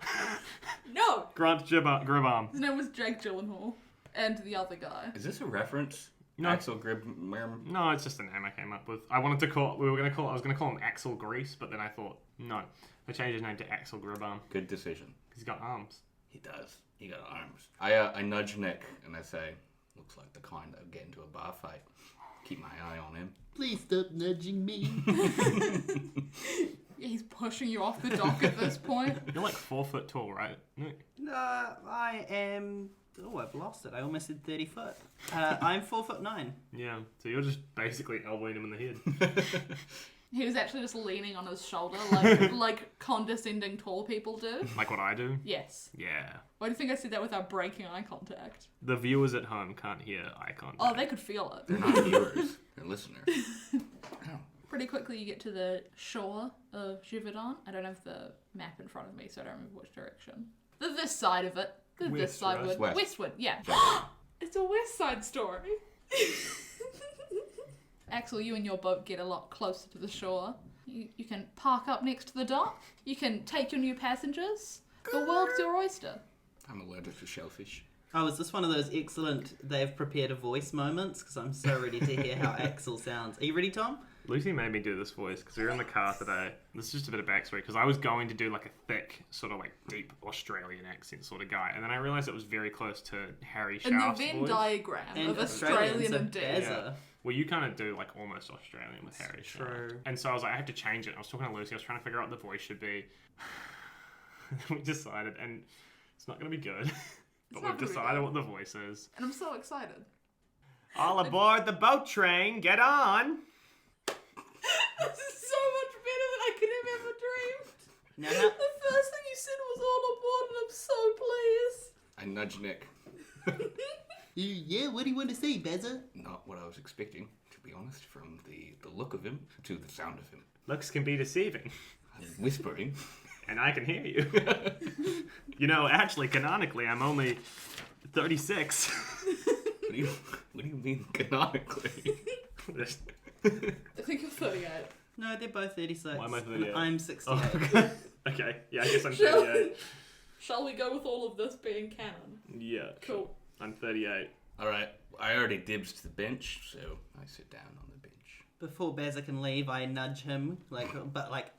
No! Grant Gribarm. His name was Jake Gyllenhaal. And the other guy. Is this a reference? No. Axel Gribarm. No, it's just a name I came up with. I was going to call him Axel Grease, but then I thought, no. I changed his name to Axel Gribarm. Good decision. He's got arms. He does. He got arms. I nudge Nick and I say, looks like the kind that would get into a bar fight. Keep my eye on him. Please stop nudging me. Yeah, he's pushing you off the dock at this point. You're like 4 foot tall, right? No. I am... Oh, I've lost it. I almost said 30 foot. I'm 4'9". Yeah, so you're just basically elbowing him in the head. He was actually just leaning on his shoulder, like condescending tall people do. Like what I do? Yes. Yeah. Why do you think I said that without breaking eye contact? The viewers at home can't hear eye contact. Oh, they could feel it. They're not viewers. They're listeners. Oh. Pretty quickly you get to the shore of Givaudan. I don't have the map in front of me, so I don't remember which direction. This side of it. This West, side right? wood. West. Westward, yeah. It's a west side story. Axel, you and your boat get a lot closer to the shore. You can park up next to the dock. You can take your new passengers. The world's your oyster. I'm allergic to shellfish. Oh, is this one of those excellent they've prepared a voice moments? Because I'm so ready to hear how Axel sounds. Are you ready, Tom? Lucy made me do this voice because we were in the car today. This is just a bit of backstory because I was going to do like a thick, sort of like deep Australian accent sort of guy, and then I realised it was very close to Harry In the Schaaf's Venn voice. diagram of Australian so and deep. Bazza. Yeah. Well, you kind of do like almost Australian with Harry Schaaf. True. And so I was like, I have to change it. I was talking to Lucy. I was trying to figure out what the voice should be. We decided, and it's not going to be good. But not we've gonna be decided good. what the voice is. And I'm so excited. All aboard the boat train. Get on. This is so much better than I could have ever dreamed. Now, The first thing you said was all aboard, and I'm so pleased. I nudge Nick. Yeah, what do you want to say, Bazza? Not what I was expecting, to be honest, from the look of him to the sound of him. Looks can be deceiving. I'm whispering. And I can hear you. You know, actually, canonically, I'm only 36. What do you mean canonically? I think you're 38. no, they're both 36. Why am I 38? I'm 68. Oh, okay. Yeah, I guess I'm Shall, 38. shall we go with all of this being canon? Yeah. Cool. I'm 38. Alright, I already dibs to the bench, so I sit down on the bench. Before Bazza can leave, I nudge him,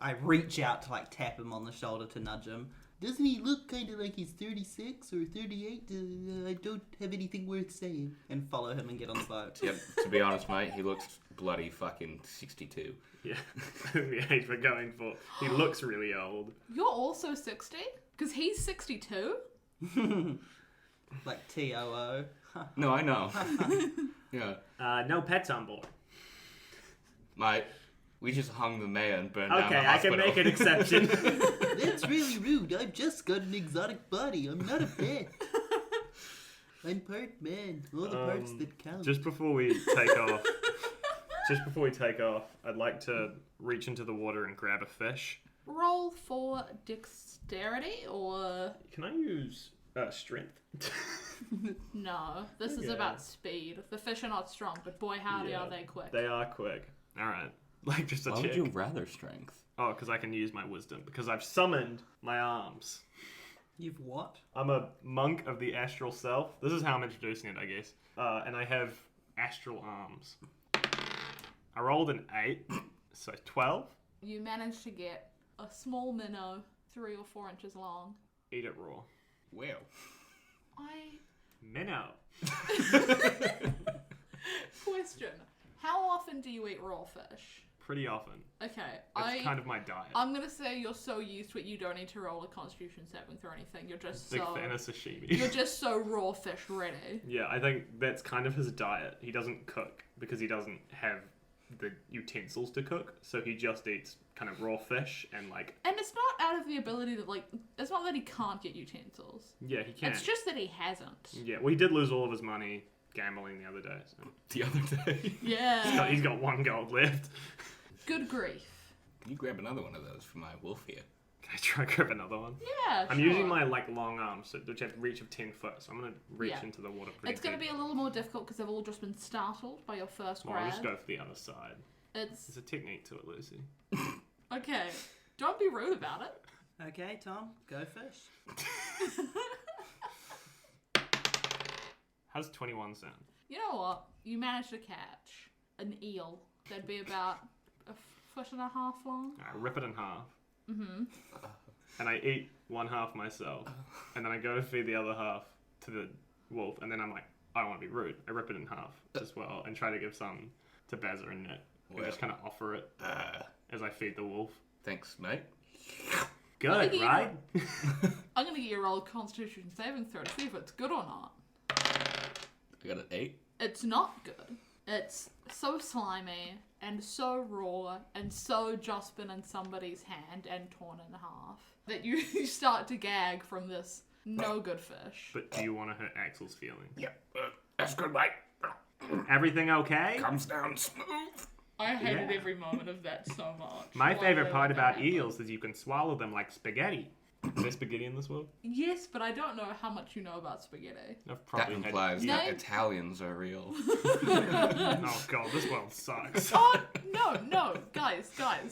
I reach out to tap him on the shoulder to nudge him. Doesn't he look kind of like he's 36 or 38? I don't have anything worth saying. And follow him and get on the boat. Yep, to be honest, mate, he looks bloody fucking 62. Yeah. The age we're going for. He looks really old. You're also 60? Because he's 62? Like TOO. No, I know. Yeah. No pets on board. Mate, we just hung the mayor and burned down the Okay, I hospital. can make an exception. That's really rude. I've just got an exotic body. I'm not a pet. I'm part man. All the parts that count. Just before we take off, I'd like to reach into the water and grab a fish. Roll for dexterity or... Can I use strength? No, this is Okay. about speed. The fish are not strong, but boy howdy Yeah, are they quick. They are quick. All right. Like just a Why check. would you rather strength? Oh, because I can use my wisdom. Because I've summoned my arms. You've what? I'm a monk of the astral self. This is how I'm introducing it, I guess. And I have astral arms. I rolled an 8, so 12. You manage to get a small minnow 3 or 4 inches long. Eat it raw. Well. Minnow. Question. How often do you eat raw fish? Pretty often. Okay, It's kind of my diet. I'm gonna say you're so used to it you don't need to roll a constitution saving throw or anything. You're just Big so... fan of sashimi. You're just so raw fish ready. Yeah, I think that's kind of his diet. He doesn't cook because he doesn't have the utensils to cook, so he just eats kind of raw fish and like... And it's not out of the ability to, like... It's not that he can't get utensils. Yeah, he can. It's just that he hasn't. Yeah, well, he did lose all of his money gambling the other day, so... The other day. Yeah. He's got 1 gold left. Good grief. Can you grab another one of those for my wolf here? Can I try and grab another one? Yeah, I'm sure. using my like long arms, which have reach of 10 foot, so I'm going to reach Yeah. into the water pretty It's going to deep. be a little more difficult because they've all just been startled by your first Well, grab. I'll just go for the other side. It's... There's a technique to it, Lucy. Okay. Don't be rude about it. Okay, Tom, go fish. How does 21 sound? You know what? You managed to catch an eel that'd be about a 1.5 foot long. I rip it in half. Mm-hmm. And I eat one half myself. And then I go to feed the other half to the wolf. And then I'm like, I don't want to be rude. I rip it in half as well and try to give some to Bazza and Nick. And just kind of offer it as I feed the wolf. Thanks, mate. Good, think right? I'm going to get you a roll of Constitution saving throw to see if it's good or not. I got an 8. It's not good. It's so slimy and so raw and so just been in somebody's hand and torn in half that you start to gag from this no good fish. But do you want to hurt Axel's feelings? Yep. That's good, mate. Everything okay? Comes down smooth. I hated Yeah. every moment of that so much. My Why favorite did part that about happen? eels is you can swallow them like spaghetti. Is there spaghetti in this world? Yes, but I don't know how much you know about spaghetti. I've That probably implies Yeah. that Italians are real. Oh god, this world sucks. Oh, no, guys,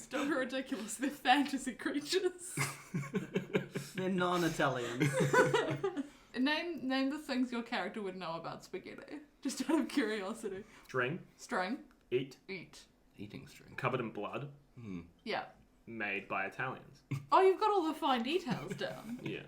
don't be ridiculous. They're fantasy creatures. They're non-Italians. Name the things your character would know about spaghetti. Just out of curiosity. String, String, eat, eat. Eating string. covered in blood, Yeah. made by Italians. Oh, you've got all the fine details down. Yeah.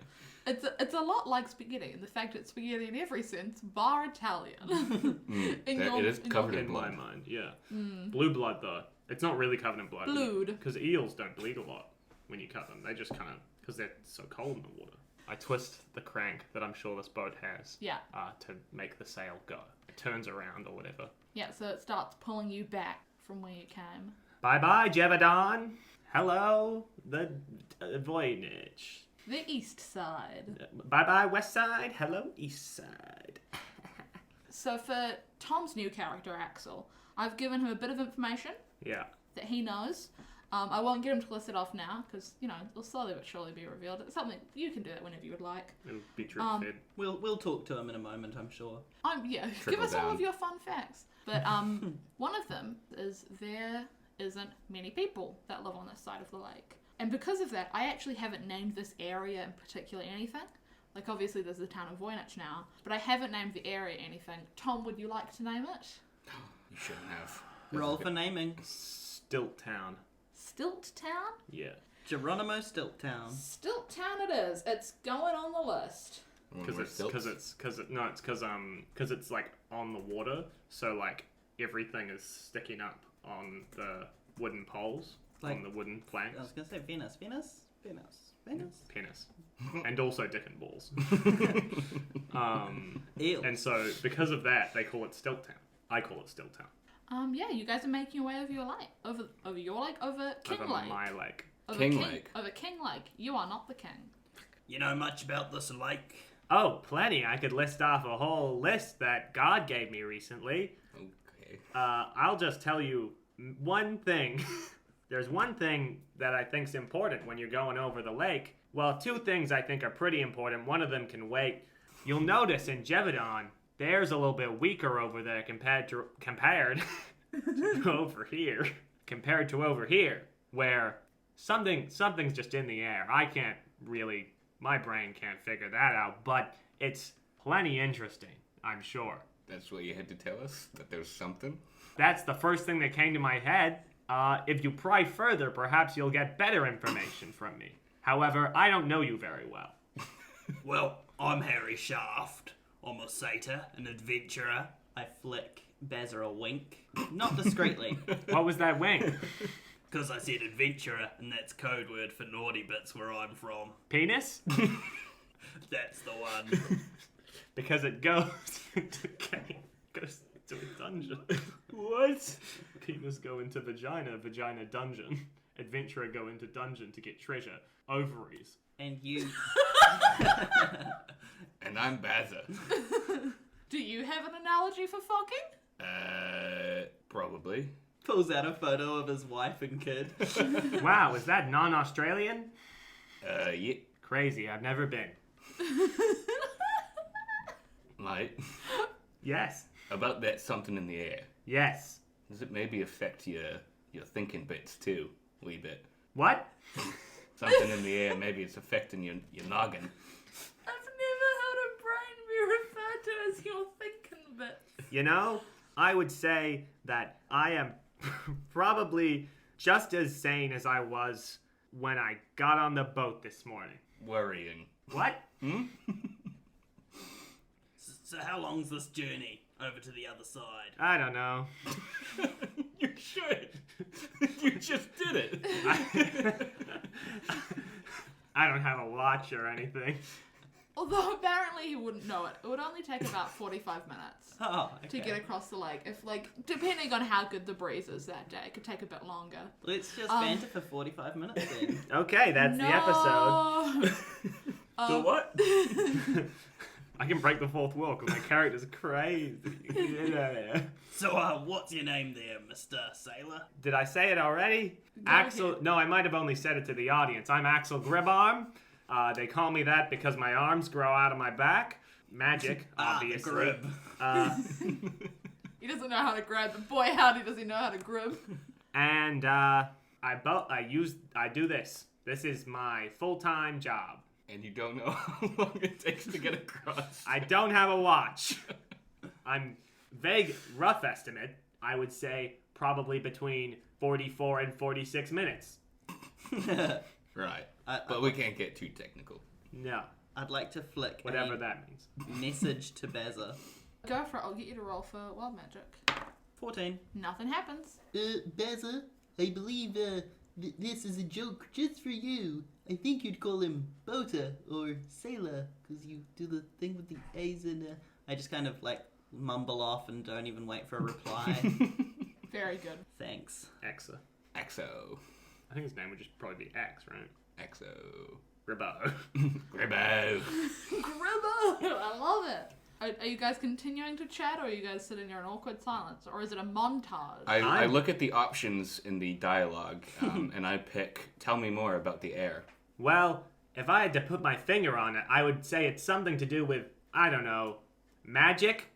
It's a lot like spaghetti in the fact it's spaghetti in every sense, bar Italian. It is covered in In my blood. mind, yeah. Blue blood, though. It's not really covered in blood. Blued. Because eels don't bleed a lot when you cut them. They just kind of... Because they're so cold in the water. I twist the crank that I'm sure this boat has Yeah. to make the sail go. It turns around or whatever. Yeah, so it starts pulling you back from where you came. Bye-bye, Jevadon. Hello, the voyage. The east side. Bye-bye, west side. Hello, east side. So for Tom's new character, Axel, I've given him a bit of information Yeah. that he knows. I won't get him to list it off now, because, you know, it'll slowly but surely be revealed. It's something, you can do that whenever you would like. It'll be drip fed. We'll talk to him in a moment, I'm sure. Yeah, give Trickle us all down. of your fun facts. But one of them is there isn't many people that live on this side of the lake. And because of that, I actually haven't named this area in particular anything. Like, obviously there's the town of Voynich now, but I haven't named the area anything. Tom, would you like to name it? You shouldn't have. Roll for naming. Stilt Town. Stilt Town? Yeah. Geronimo Stilt Town. Stilt Town it is. It's going on the list. Because it's like on the water, so like everything is sticking up on the wooden poles, Like- on the wooden I planks. was going to say Venus. Penis. And also dick and balls. Eel. And so because of that, they call it Stilt Town. I call it Stilt Town. Yeah, you guys are making your way over your lake. Over your lake? Over King Over Lake. my lake. Over King Lake. Over King Lake. You are not the king. You know much about this lake? Oh, plenty. I could list off a whole list that God gave me recently. Okay. I'll just tell you one thing. There's one thing that I think's important when you're going over the lake. Well, two things I think are pretty important. One of them can wait. You'll notice in Jevadon, there's a little bit weaker over there compared to over here. Compared to over here, where something's just in the air. I can't really, my brain can't figure that out, but it's plenty interesting, I'm sure. That's what you had to tell us? That there's something? That's the first thing that came to my head. If you pry further, perhaps you'll get better information from me. However, I don't know you very well. Well, I'm Harry Shaft. I'm a satyr, an adventurer. I flick Bazza a wink. Not discreetly. What was that wink? Because I said adventurer, and that's code word for naughty bits where I'm from. Penis? That's the one. Because it goes goes to a dungeon. What? Penis go into vagina, vagina dungeon. Adventurer go into dungeon to get treasure. Ovaries. And you... And I'm Bazza. Do you have an analogy for fucking? Probably. pulls out a photo of his wife and kid. Wow, is that non-Australian? Yeah. Crazy, I've never been. Mate, Yes. about that something in the air. Yes. Does it maybe affect your thinking bits too, a wee bit? What? Something in the air, maybe it's affecting your noggin. I've never heard a brain be referred to as your thinking bit. You know, I would say that I am probably just as sane as I was when I got on the boat this morning. Worrying. What? So how long's this journey over to the other side? I don't know. You should. You just did it. I don't have a watch or anything. Although apparently he wouldn't know it. It would only take about 45 minutes Oh, okay. to get across the lake. If, like, depending on how good the breeze is that day, it could take a bit longer. Let's just banter for 45 minutes then. Okay, that's the episode. The what? I can break the fourth wall because my character's crazy. So, what's your name there, Mr. Sailor? Did I say it already? Axel. ahead. No, I might have only said it to the audience. I'm Axel Gribarm. They call me that because my arms grow out of my back. Magic, obviously. Grib. He doesn't know how to grab, but boy howdy does he know how to grib. And I do this. This is my full-time job. And you don't know how long it takes to get across. I don't have a watch. I'm vague, rough estimate. I would say probably between 44 and 46 minutes. Right. But we can't get too technical. No, I'd like to flick whatever a that means. message to Bazza. Go for it, I'll get you to roll for wild magic. 14. Nothing happens. Bazza, I believe this is a joke just for you. I think you'd call him Bota or Sailor, because you do the thing with the A's and I just kind of like mumble off and don't even wait for a reply. Very good. Thanks. Exa. Exo. I think his name would just probably be X, right? Exo. Ribbo. Gribbo. Gribbo! I love it. Are you guys continuing to chat, or are you guys sitting there in awkward silence? Or is it a montage? I look at the options in the dialogue, and I pick, tell me more about the air. Well, if I had to put my finger on it, I would say it's something to do with, I don't know, magic?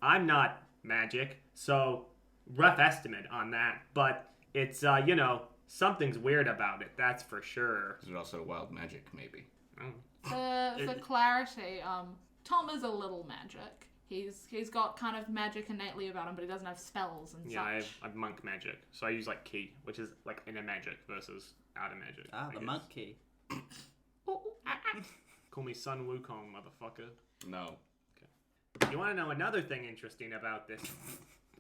I'm not magic, so rough estimate on that. But it's, something's weird about it, that's for sure. Is it also wild magic, maybe? For clarity, Tom is a little magic. He's got kind of magic innately about him, but he doesn't have spells and Yeah, such. I have monk magic. So I use, like, key, which is, like, inner magic versus outer magic. Ah, I the guess. monk key. Call me Sun Wukong, motherfucker. No. You want to know another thing interesting about this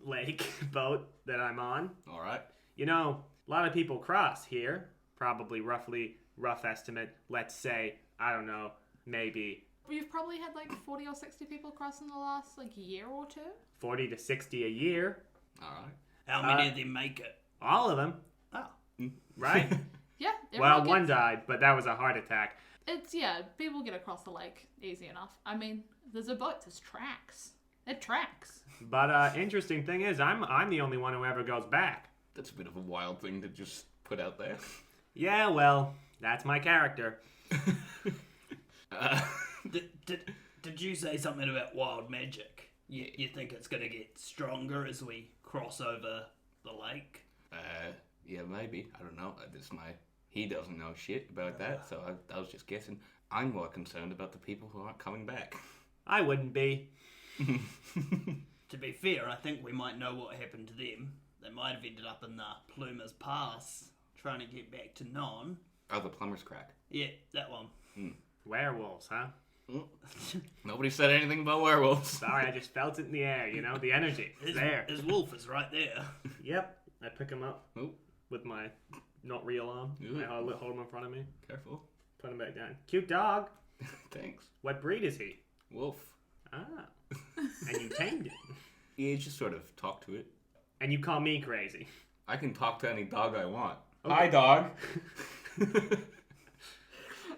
lake boat that I'm on? All right. You know, a lot of people cross here. Probably roughly, rough estimate, let's say, I don't know, maybe You've probably had like 40 or 60 people cross in the last like year or two. 40 to 60 a year. All right. How many of them make it? All of them, Oh. right? Yeah. Well, everyone one gets- died, but that was a heart attack. People get across the lake easy enough. I mean, there's a boat, there's tracks. It tracks. But interesting thing is, I'm the only one who ever goes back. That's a bit of a wild thing to just put out there. Yeah, well, that's my character. Did you say something about wild magic? You think it's going to get stronger as we cross over the lake? Yeah, maybe. I don't know. He doesn't know shit about that, so I was just guessing. I'm more concerned about the people who aren't coming back. I wouldn't be. To be fair, I think we might know what happened to them. They might have ended up in the Plumas Pass trying to get back to Non. Oh, the plumber's crack. Yeah, that one. Werewolves, huh? Nobody said anything about werewolves. Sorry, I just felt it in the air, you know? The energy. It's there. His wolf is right there. Yep. I pick him up Oh, with my not real arm. Ooh. I hold him in front of me. careful. Put him back down. Cute dog. Thanks. What breed is he? Wolf. Ah. And you tamed it. You just sort of talk to it. And you call me crazy. I can talk to any dog I want. Okay. Hi, dog.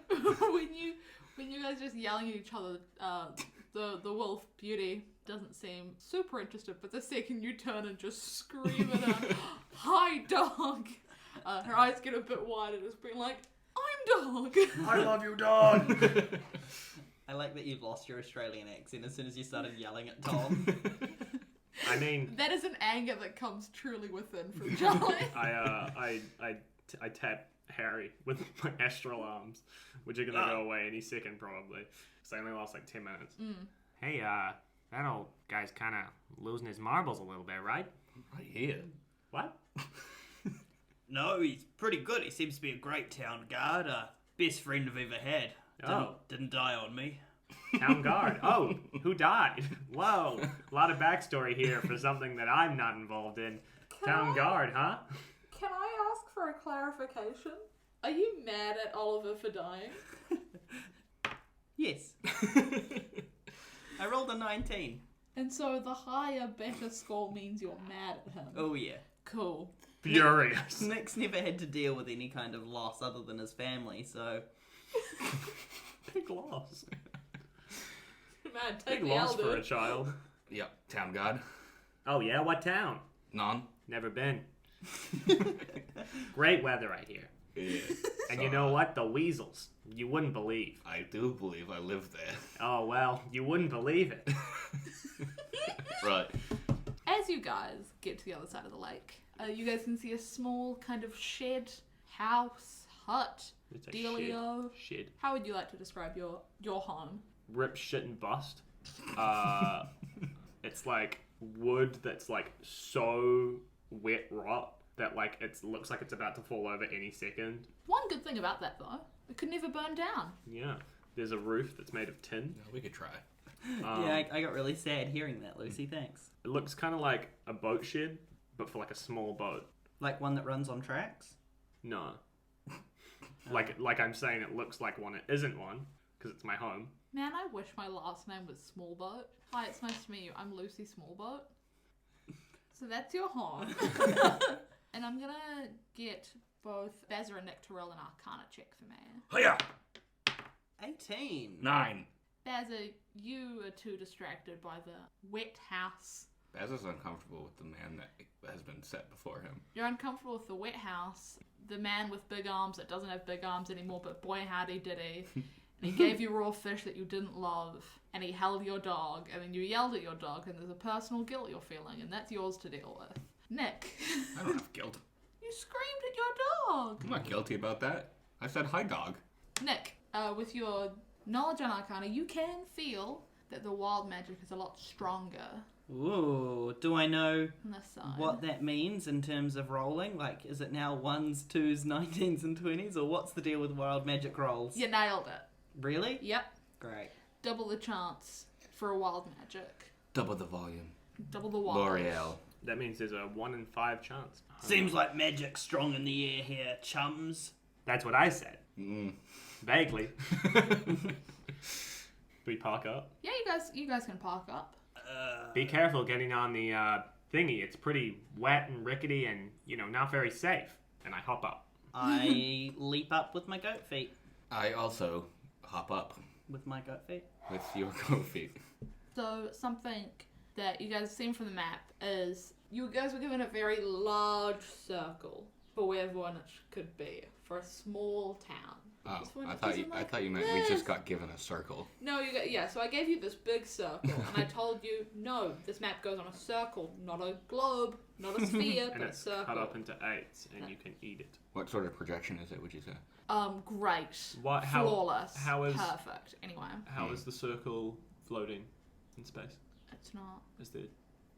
when you guys just yelling at each other, the wolf Beauty doesn't seem super interested, but the second you turn and just scream at her, "Hi, dog!" Her eyes get a bit wider, just being like, "I'm dog." I love you, dog. I like that you've lost your Australian accent as soon as you started yelling at Tom. I mean, That is an anger that comes truly within from Charlie. I tap Harry with my astral arms, which are gonna go away any second probably. So I only lost like 10 minutes. Hey, that old guy's kind of losing his marbles a little bit, right? Right here. What? No, he's pretty good. He seems to be a great town guard. Best friend I've ever had. Didn't die on me. Town guard. Oh, who died? Whoa, a lot of backstory here for something that I'm not involved in. Town guard, huh? Can I ask for a clarification? Are you mad at Oliver for dying? Yes. I rolled a 19. And so the higher, better score means you're mad at him. Oh, yeah. Cool. Furious. Nick's never had to deal with any kind of loss other than his family, so... Big loss. Man, take Big the loss for elder. a child. Yep, town guard. Oh yeah, what town? None. Never been. Great weather, I hear. Yeah. And you know what? The weasels. You wouldn't believe. I do believe I live there. Oh well, you wouldn't believe it. Right. As you guys get to the other side of the lake, you guys can see a small kind of shed, house, hut, It's a dealio. Shit. How would you like to describe your home? Rip, shit, and bust. It's like wood that's like so wet rot that like it looks like it's about to fall over any second. One good thing about that though, it could never burn down. Yeah. There's a roof that's made of tin. No, we could try. yeah, I got really sad hearing that, Lucy. Thanks. It looks kind of like a boat shed, but for like a small boat. Like one that runs on tracks? No. Like I'm saying, it looks like one. It isn't one because it's my home. Man, I wish my last name was Smallboat. Hi, it's nice to meet you. I'm Lucy Smallboat. So that's your home. And I'm gonna get both Bazza and Nick to roll an Arcana check for me. Hiya! 18. 9. Bazza, you are too distracted by the wet house. Bazza's uncomfortable with the man that has been set before him. You're uncomfortable with the wet house, the man with big arms that doesn't have big arms anymore, but boy howdy did he. And he gave you raw fish that you didn't love, and he held your dog, and then you yelled at your dog, and there's a personal guilt you're feeling, and that's yours to deal with. Nick, I don't have guilt. you screamed at your dog. I'm not guilty about that. I said hi, dog. Nick, with your knowledge on Arcana, you can feel that the wild magic is a lot stronger Ooh, do I know on this side. what that means in terms of rolling? Like, is it now 1s, 2s, 19s, and 20s, or what's the deal with wild magic rolls? You nailed it. Really? Yep. Great. Double the chance for a wild magic. Double the volume. Double the wild. L'Oreal. That means there's a 1 in 5 chance. Seems like magic's strong in the air here, chums. That's what I said. Mm. Vaguely. We park up. Yeah, you guys can park up. Be careful getting on the thingy. It's pretty wet and rickety and, not very safe. And I hop up. I leap up with my goat feet. I also hop up With my goat feet. with your goat feet. So something that you guys have seen from the map is you guys were given a very large circle for where Voynich could be for a small town. Oh, This one I thought isn't like you meant we this. just got given a circle. No, so I gave you this big circle, and I told you, no, this map goes on a circle, not a globe, not a sphere, And but a it's circle. cut up into 8s and you can eat it. What sort of projection is it, would you say? Great. How- Flawless. how is- Perfect. Anyway, How is the circle floating in space? it's not. Is there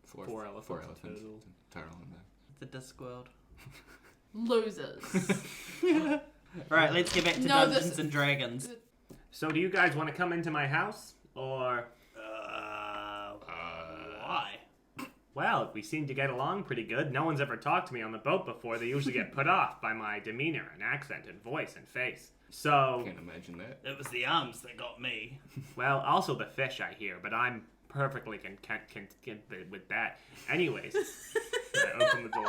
Four elephants, Four a elephants. turtle. Turtle in there. It's a Discworld. Losers. Alright, let's get back to No, Dungeons and Dragons. So do you guys want to come into my house? Or, Why? well, we seem to get along pretty good. No one's ever talked to me on the boat before. They usually get put off by my demeanor and accent and voice and face. So, Can't imagine that. It was the arms that got me. well, also the fish, I hear, but I'm perfectly content with that. Anyways, I open the door.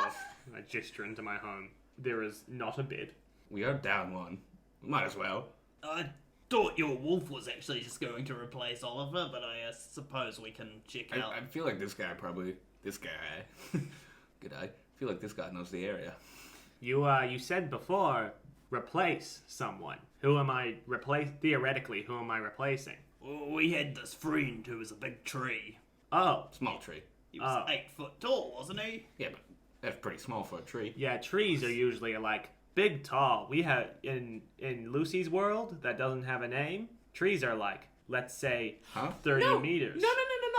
I gesture into my home. There is not a bed. We are down one. Might as well. I thought your wolf was actually just going to replace Oliver, but I suppose we can check out. I feel like this guy probably... This guy. Good eye. I feel like this guy knows the area. You said before, replace someone. Who am I theoretically, who am I replacing? Well, we had this friend who was a big tree. Oh, Small tree. He was Oh. 8 foot tall, wasn't he? Yeah, but that's pretty small for a tree. yeah, trees are usually like big, tall. We have, in Lucy's world, that doesn't have a name, trees are like, let's say, Huh? 30 No, meters.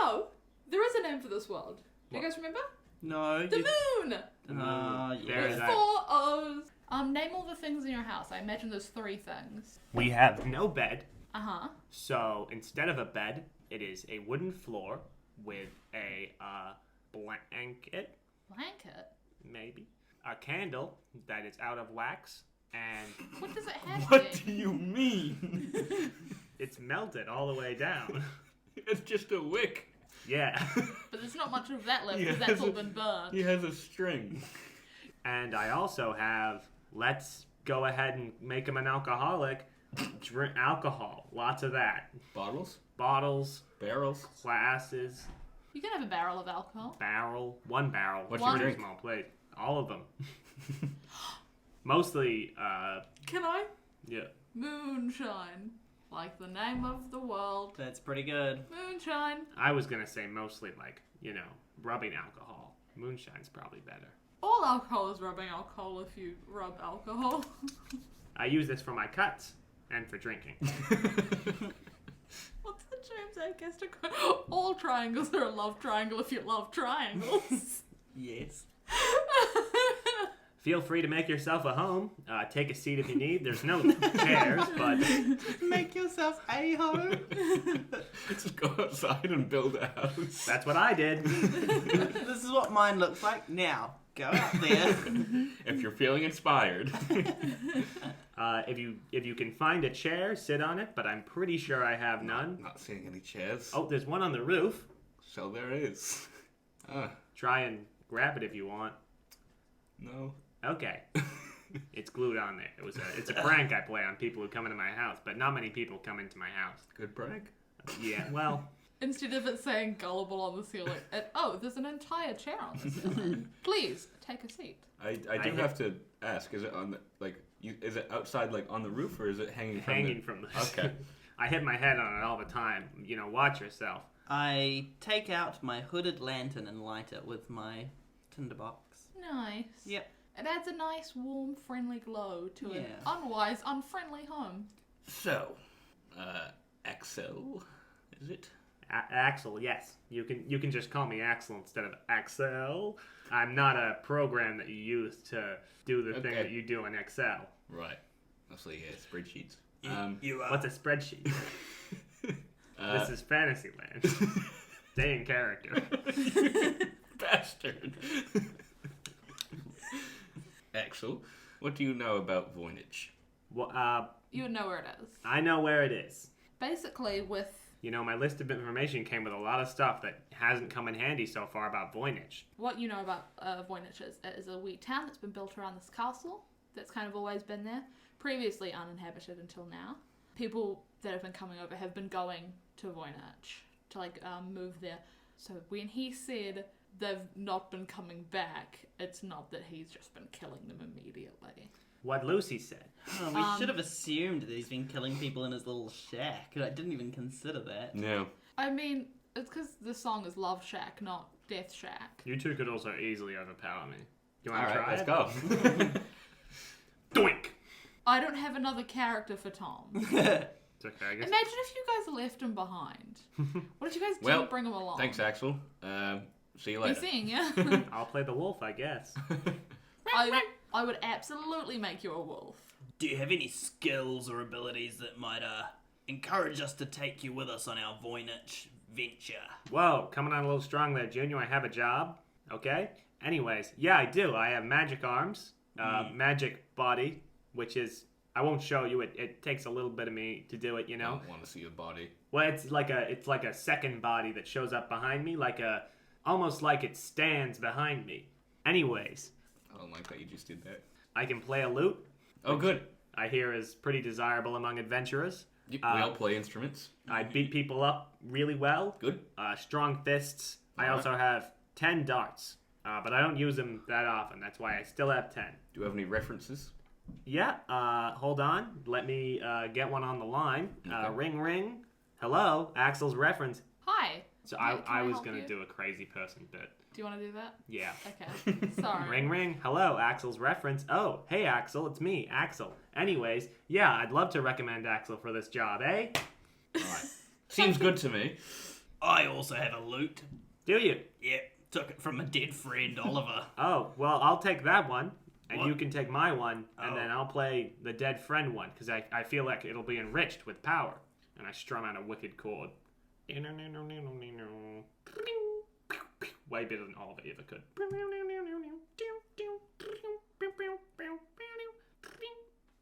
no. There is a name for this world. Do you guys remember? No. The moon! There Yeah. is that. 4 O's. Name all the things in your house. I imagine there's 3 things. We have no bed, Uh-huh. so instead of a bed, it is a wooden floor with a blanket, Blanket? maybe, a candle that is out of wax, and What does it have What then? do you mean? it's melted all the way down. It's just a wick. Yeah. But there's not much of that left Yeah, because that's all been burned. He has a string. And I also have, let's go ahead and make him an alcoholic. Drink alcohol. Lots of that. Bottles? Bottles, Barrels? glasses, You can have a barrel of alcohol. barrel, one barrel. What's your pretty drink? Small plate. All of them. Mostly, Can I? yeah. Moonshine. Like the name of the world. That's pretty good. Moonshine. I was gonna say mostly like, rubbing alcohol. Moonshine's probably better. All alcohol is rubbing alcohol if you rub alcohol. I use this for my cuts and for drinking. What's the James A. Caster quote? All triangles are a love triangle if you love triangles. Yes. Feel free to make yourself a home. Take a seat if you need. There's no chairs, but Make yourself a home. Just go outside and build a house. that's what I did. This is what mine looks like now. Go out there. If you're feeling inspired. If you can find a chair, sit on it, but I'm pretty sure I have none. Not seeing any chairs. Oh, there's one on the roof. So there is. Try and grab it if you want. No. Okay. It's glued on there. It's a prank I play on people who come into my house, but not many people come into my house. Good brag. Yeah, well, Instead of it saying gullible on the ceiling, there's an entire chair on the ceiling. Please, take a seat. I do have to ask, is it on the, is it outside, on the roof, or is it hanging from hanging from the... Okay. I hit my head on it all the time. Watch yourself. I take out my hooded lantern and light it with my tinderbox. Nice. Yep. It adds a nice, warm, friendly glow to an Yeah. unwise, unfriendly home. So, Axel, is it? Axel, yes. You can just call me Axel instead of Axel. I'm not a program that you use to do the thing Okay. that you do in Excel. Right. Mostly, spreadsheets. You are. What's a spreadsheet? This is Fantasyland. Stay in character. Bastard. Axel, what do you know about Voynich? Well, You would know where it is. I know where it is. Basically, with My list of information came with a lot of stuff that hasn't come in handy so far about Voynich. what you know about Voynich is, it is a wee town that's been built around this castle that's kind of always been there, previously uninhabited until now. People that have been coming over have been going to Voynich to move there. So when he said they've not been coming back, it's not that he's just been killing them immediately. What Lucy said. Oh, we should have assumed that he's been killing people in his little shack. I didn't even consider that. No. I mean, it's because the song is Love Shack, not Death Shack. You two could also easily overpower me. You want All to right, try let's it? go. Doink! I don't have another character for Tom. It's okay, I guess. Imagine if you guys left him behind. What if you guys Well, didn't bring him along? Thanks, Axel. See you Be later. seeing ya. I'll play the wolf, I guess. I would absolutely make you a wolf. Do you have any skills or abilities that might encourage us to take you with us on our Voynich venture? Whoa, coming on a little strong there, Junior. I have a job, okay? Anyways, yeah, I do. I have magic arms, magic body, which is... I won't show you. It takes a little bit of me to do it, you I know? don't want to see your body. Well, it's like a second body that shows up behind me, almost like it stands behind me. Anyways, I don't like that you just did that. I can play a lute. Oh, good. I hear is pretty desirable among adventurers. We all play instruments. I beat people up really well. Good. Strong fists. I also have 10 darts, but I don't use them that often. That's why I still have 10. Do you have any references? Yeah, hold on. Let me get one on the line. Okay. Ring, ring. Hello, Axel's reference. Hi. So Can I was help going you? to do a crazy person bit. Do you want to do that? Yeah. Okay. Sorry. Ring, ring. Hello, Axel's reference. Oh, hey, Axel. It's me, Axel. Anyways, yeah, I'd love to recommend Axel for this job, eh? Alright. Seems good to me. I also have a lute. Do you? Yeah, took it from a dead friend, Oliver. Oh, well, I'll take that one. And What? you can take my one, and Oh. then I'll play the dead friend one, because I feel like it'll be enriched with power. And I strum out a wicked chord. Way better than all of it ever could.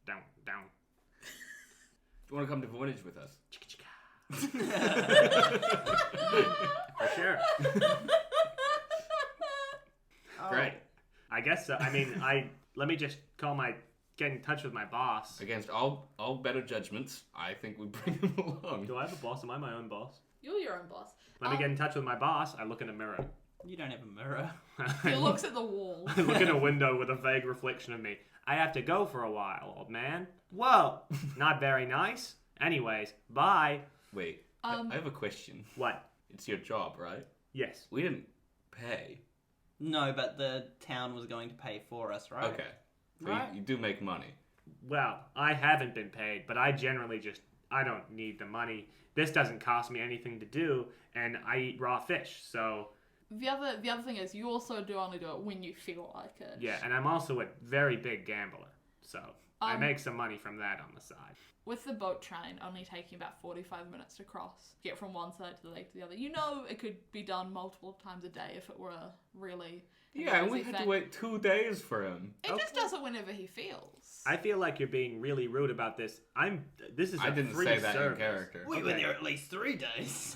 Down, down. Do you want to come to Voynich with us? For sure. Great. I guess so. I mean, let me just get in touch with my boss. Against all better judgments, I think we bring him along. Do I have a boss? Am I my own boss? You're your own boss. Let me get in touch with my boss. I look in a mirror. You don't have a mirror. He looks at the wall. I look in a window with a vague reflection of me. I have to go for a while, old man. Whoa! Not very nice. Anyways, bye. Wait, Um, I have a question. What? It's your job, right? Yes. We didn't pay. No, but the town was going to pay for us, right? Okay. So Right. you do make money. Well, I haven't been paid, but I generally I don't need the money. This doesn't cost me anything to do, and I eat raw fish, so... The other thing is you also do only do it when you feel like it. Yeah, and I'm also a very big gambler, so I Um, make some money from that on the side. With the boat train only taking about 45 minutes to cross, get from one side to the lake to the other, you know it could be done multiple times a day if it were really Yeah, and we easy had thing. to wait 2 days for him. It just does it whenever he feels. I feel like you're being really rude about this. This is I a didn't free say that service. in character. We were Okay. there at least 3 days.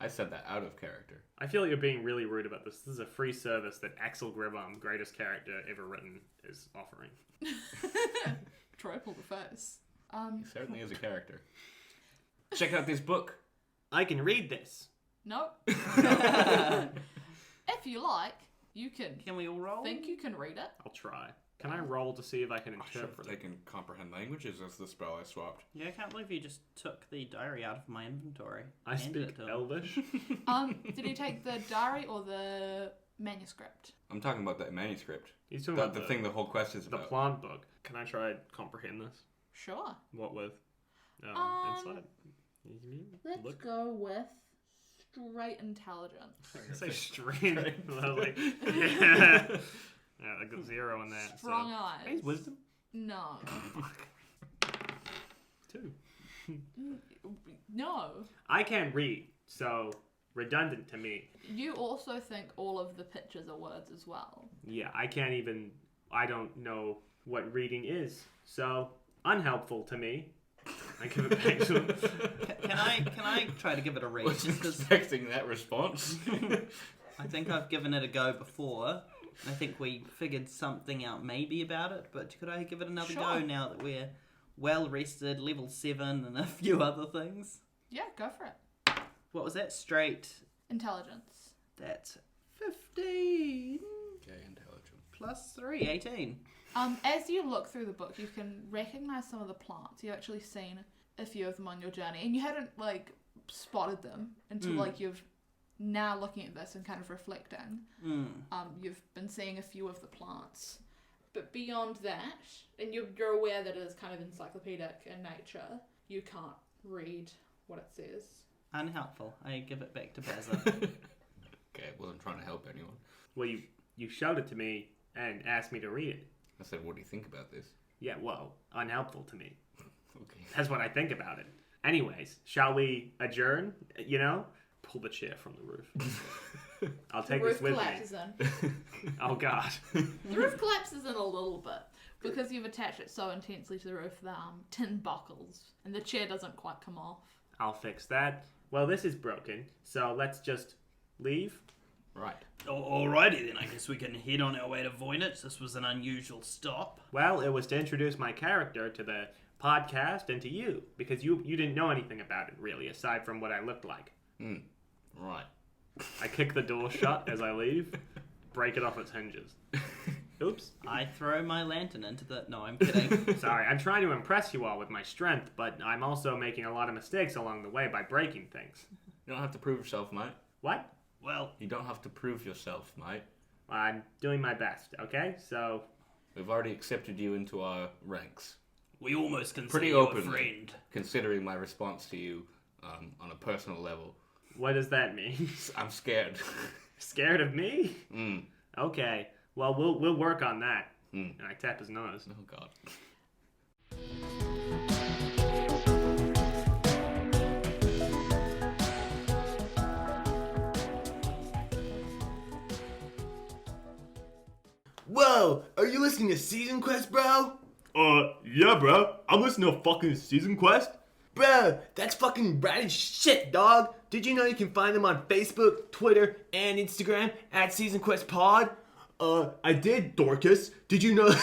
I said that out of character. I feel like you're being really rude about this. This is a free service that Axel Gribarm, greatest character ever written, is offering. Troy pulled the face. He certainly is a character. Check out this book. I can read this. Nope. If you like, you can Can we all roll? think you can read it. I'll try. Can I roll to see if I can I'm sure interpret they it? can comprehend languages as the spell I swapped. Yeah, I can't believe you just took the diary out of my inventory. I Handed speak it to him. Elvish. Did you take the diary or the manuscript? I'm talking about that manuscript. He's talking The, about the thing the whole quest is the about. plant book. Can I try to comprehend this? Sure. What with? Insight? Let's Look. go with straight intelligence. I say straight. I was like, yeah. Yeah, I got 0 on that. Strong so. eyes. Hey, wisdom? No. 2. No. I can't read, so redundant to me. You also think all of the pictures are words as well. Yeah, I don't know what reading is, so unhelpful to me. I give it back to him. Can I try to give it a read? Wasn't Just 'cause expecting that response. I think I've given it a go before. I think we figured something out maybe about it, but could I give it another Sure. go now that we're well rested, level 7 and a few other things? Yeah, go for it. What was that? Straight. Intelligence. That's 15 Okay, intelligent. plus 3, 18. As you look through the book, you can recognize some of the plants. You've actually seen a few of them on your journey, and you hadn't spotted them until you've now looking at this and kind of reflecting. You've been seeing a few of the plants, but beyond that, and you're aware that it is kind of encyclopedic in nature. You can't read what it says. Unhelpful. I give it back to Bazza. Okay, wasn't trying to help anyone. Well, you showed it to me and asked me to read it. I said, what do you think about this? Yeah, well, unhelpful to me. Okay. That's what I think about it. Anyways, shall we adjourn? You know? Pull the chair from the roof. I'll take the this roof with collapses me. in. Oh, God. The roof collapses in a little bit. Because you've attached it so intensely to the roof, the tin buckles. And the chair doesn't quite come off. I'll fix that. Well, this is broken, so let's just leave. Right. Alrighty then, I guess we can head on our way to Voynich. This was an unusual stop. Well, it was to introduce my character to the podcast and to you, because you didn't know anything about it, really, aside from what I looked like. Right. I kick the door shut as I leave, break it off its hinges. Oops. I throw my lantern into the... No, I'm kidding. Sorry, I'm trying to impress you all with my strength, but I'm also making a lot of mistakes along the way by breaking things. You don't have to prove yourself, mate. What? Well, You don't have to prove yourself, mate. I'm doing my best, okay? So, We've already accepted you into our ranks, we almost consider Pretty you a openly. friend. considering my response to you on a personal level. what does that mean? I'm scared. Scared of me? Okay. Well, we'll work on that. Mm. And I tap his nose. Oh, God. Whoa, are you listening to Season Quest, bro? Yeah, bro. I'm listening to fucking Season Quest. Bro, that's fucking rad as shit, dog. Did you know you can find them on Facebook, Twitter, and Instagram at Season Quest Pod? I did, Dorcas. Did you know?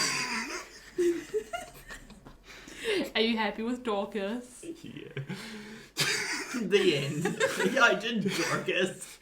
Are you happy with Dorcas? Yeah. The end. Yeah, I did, Dorcas.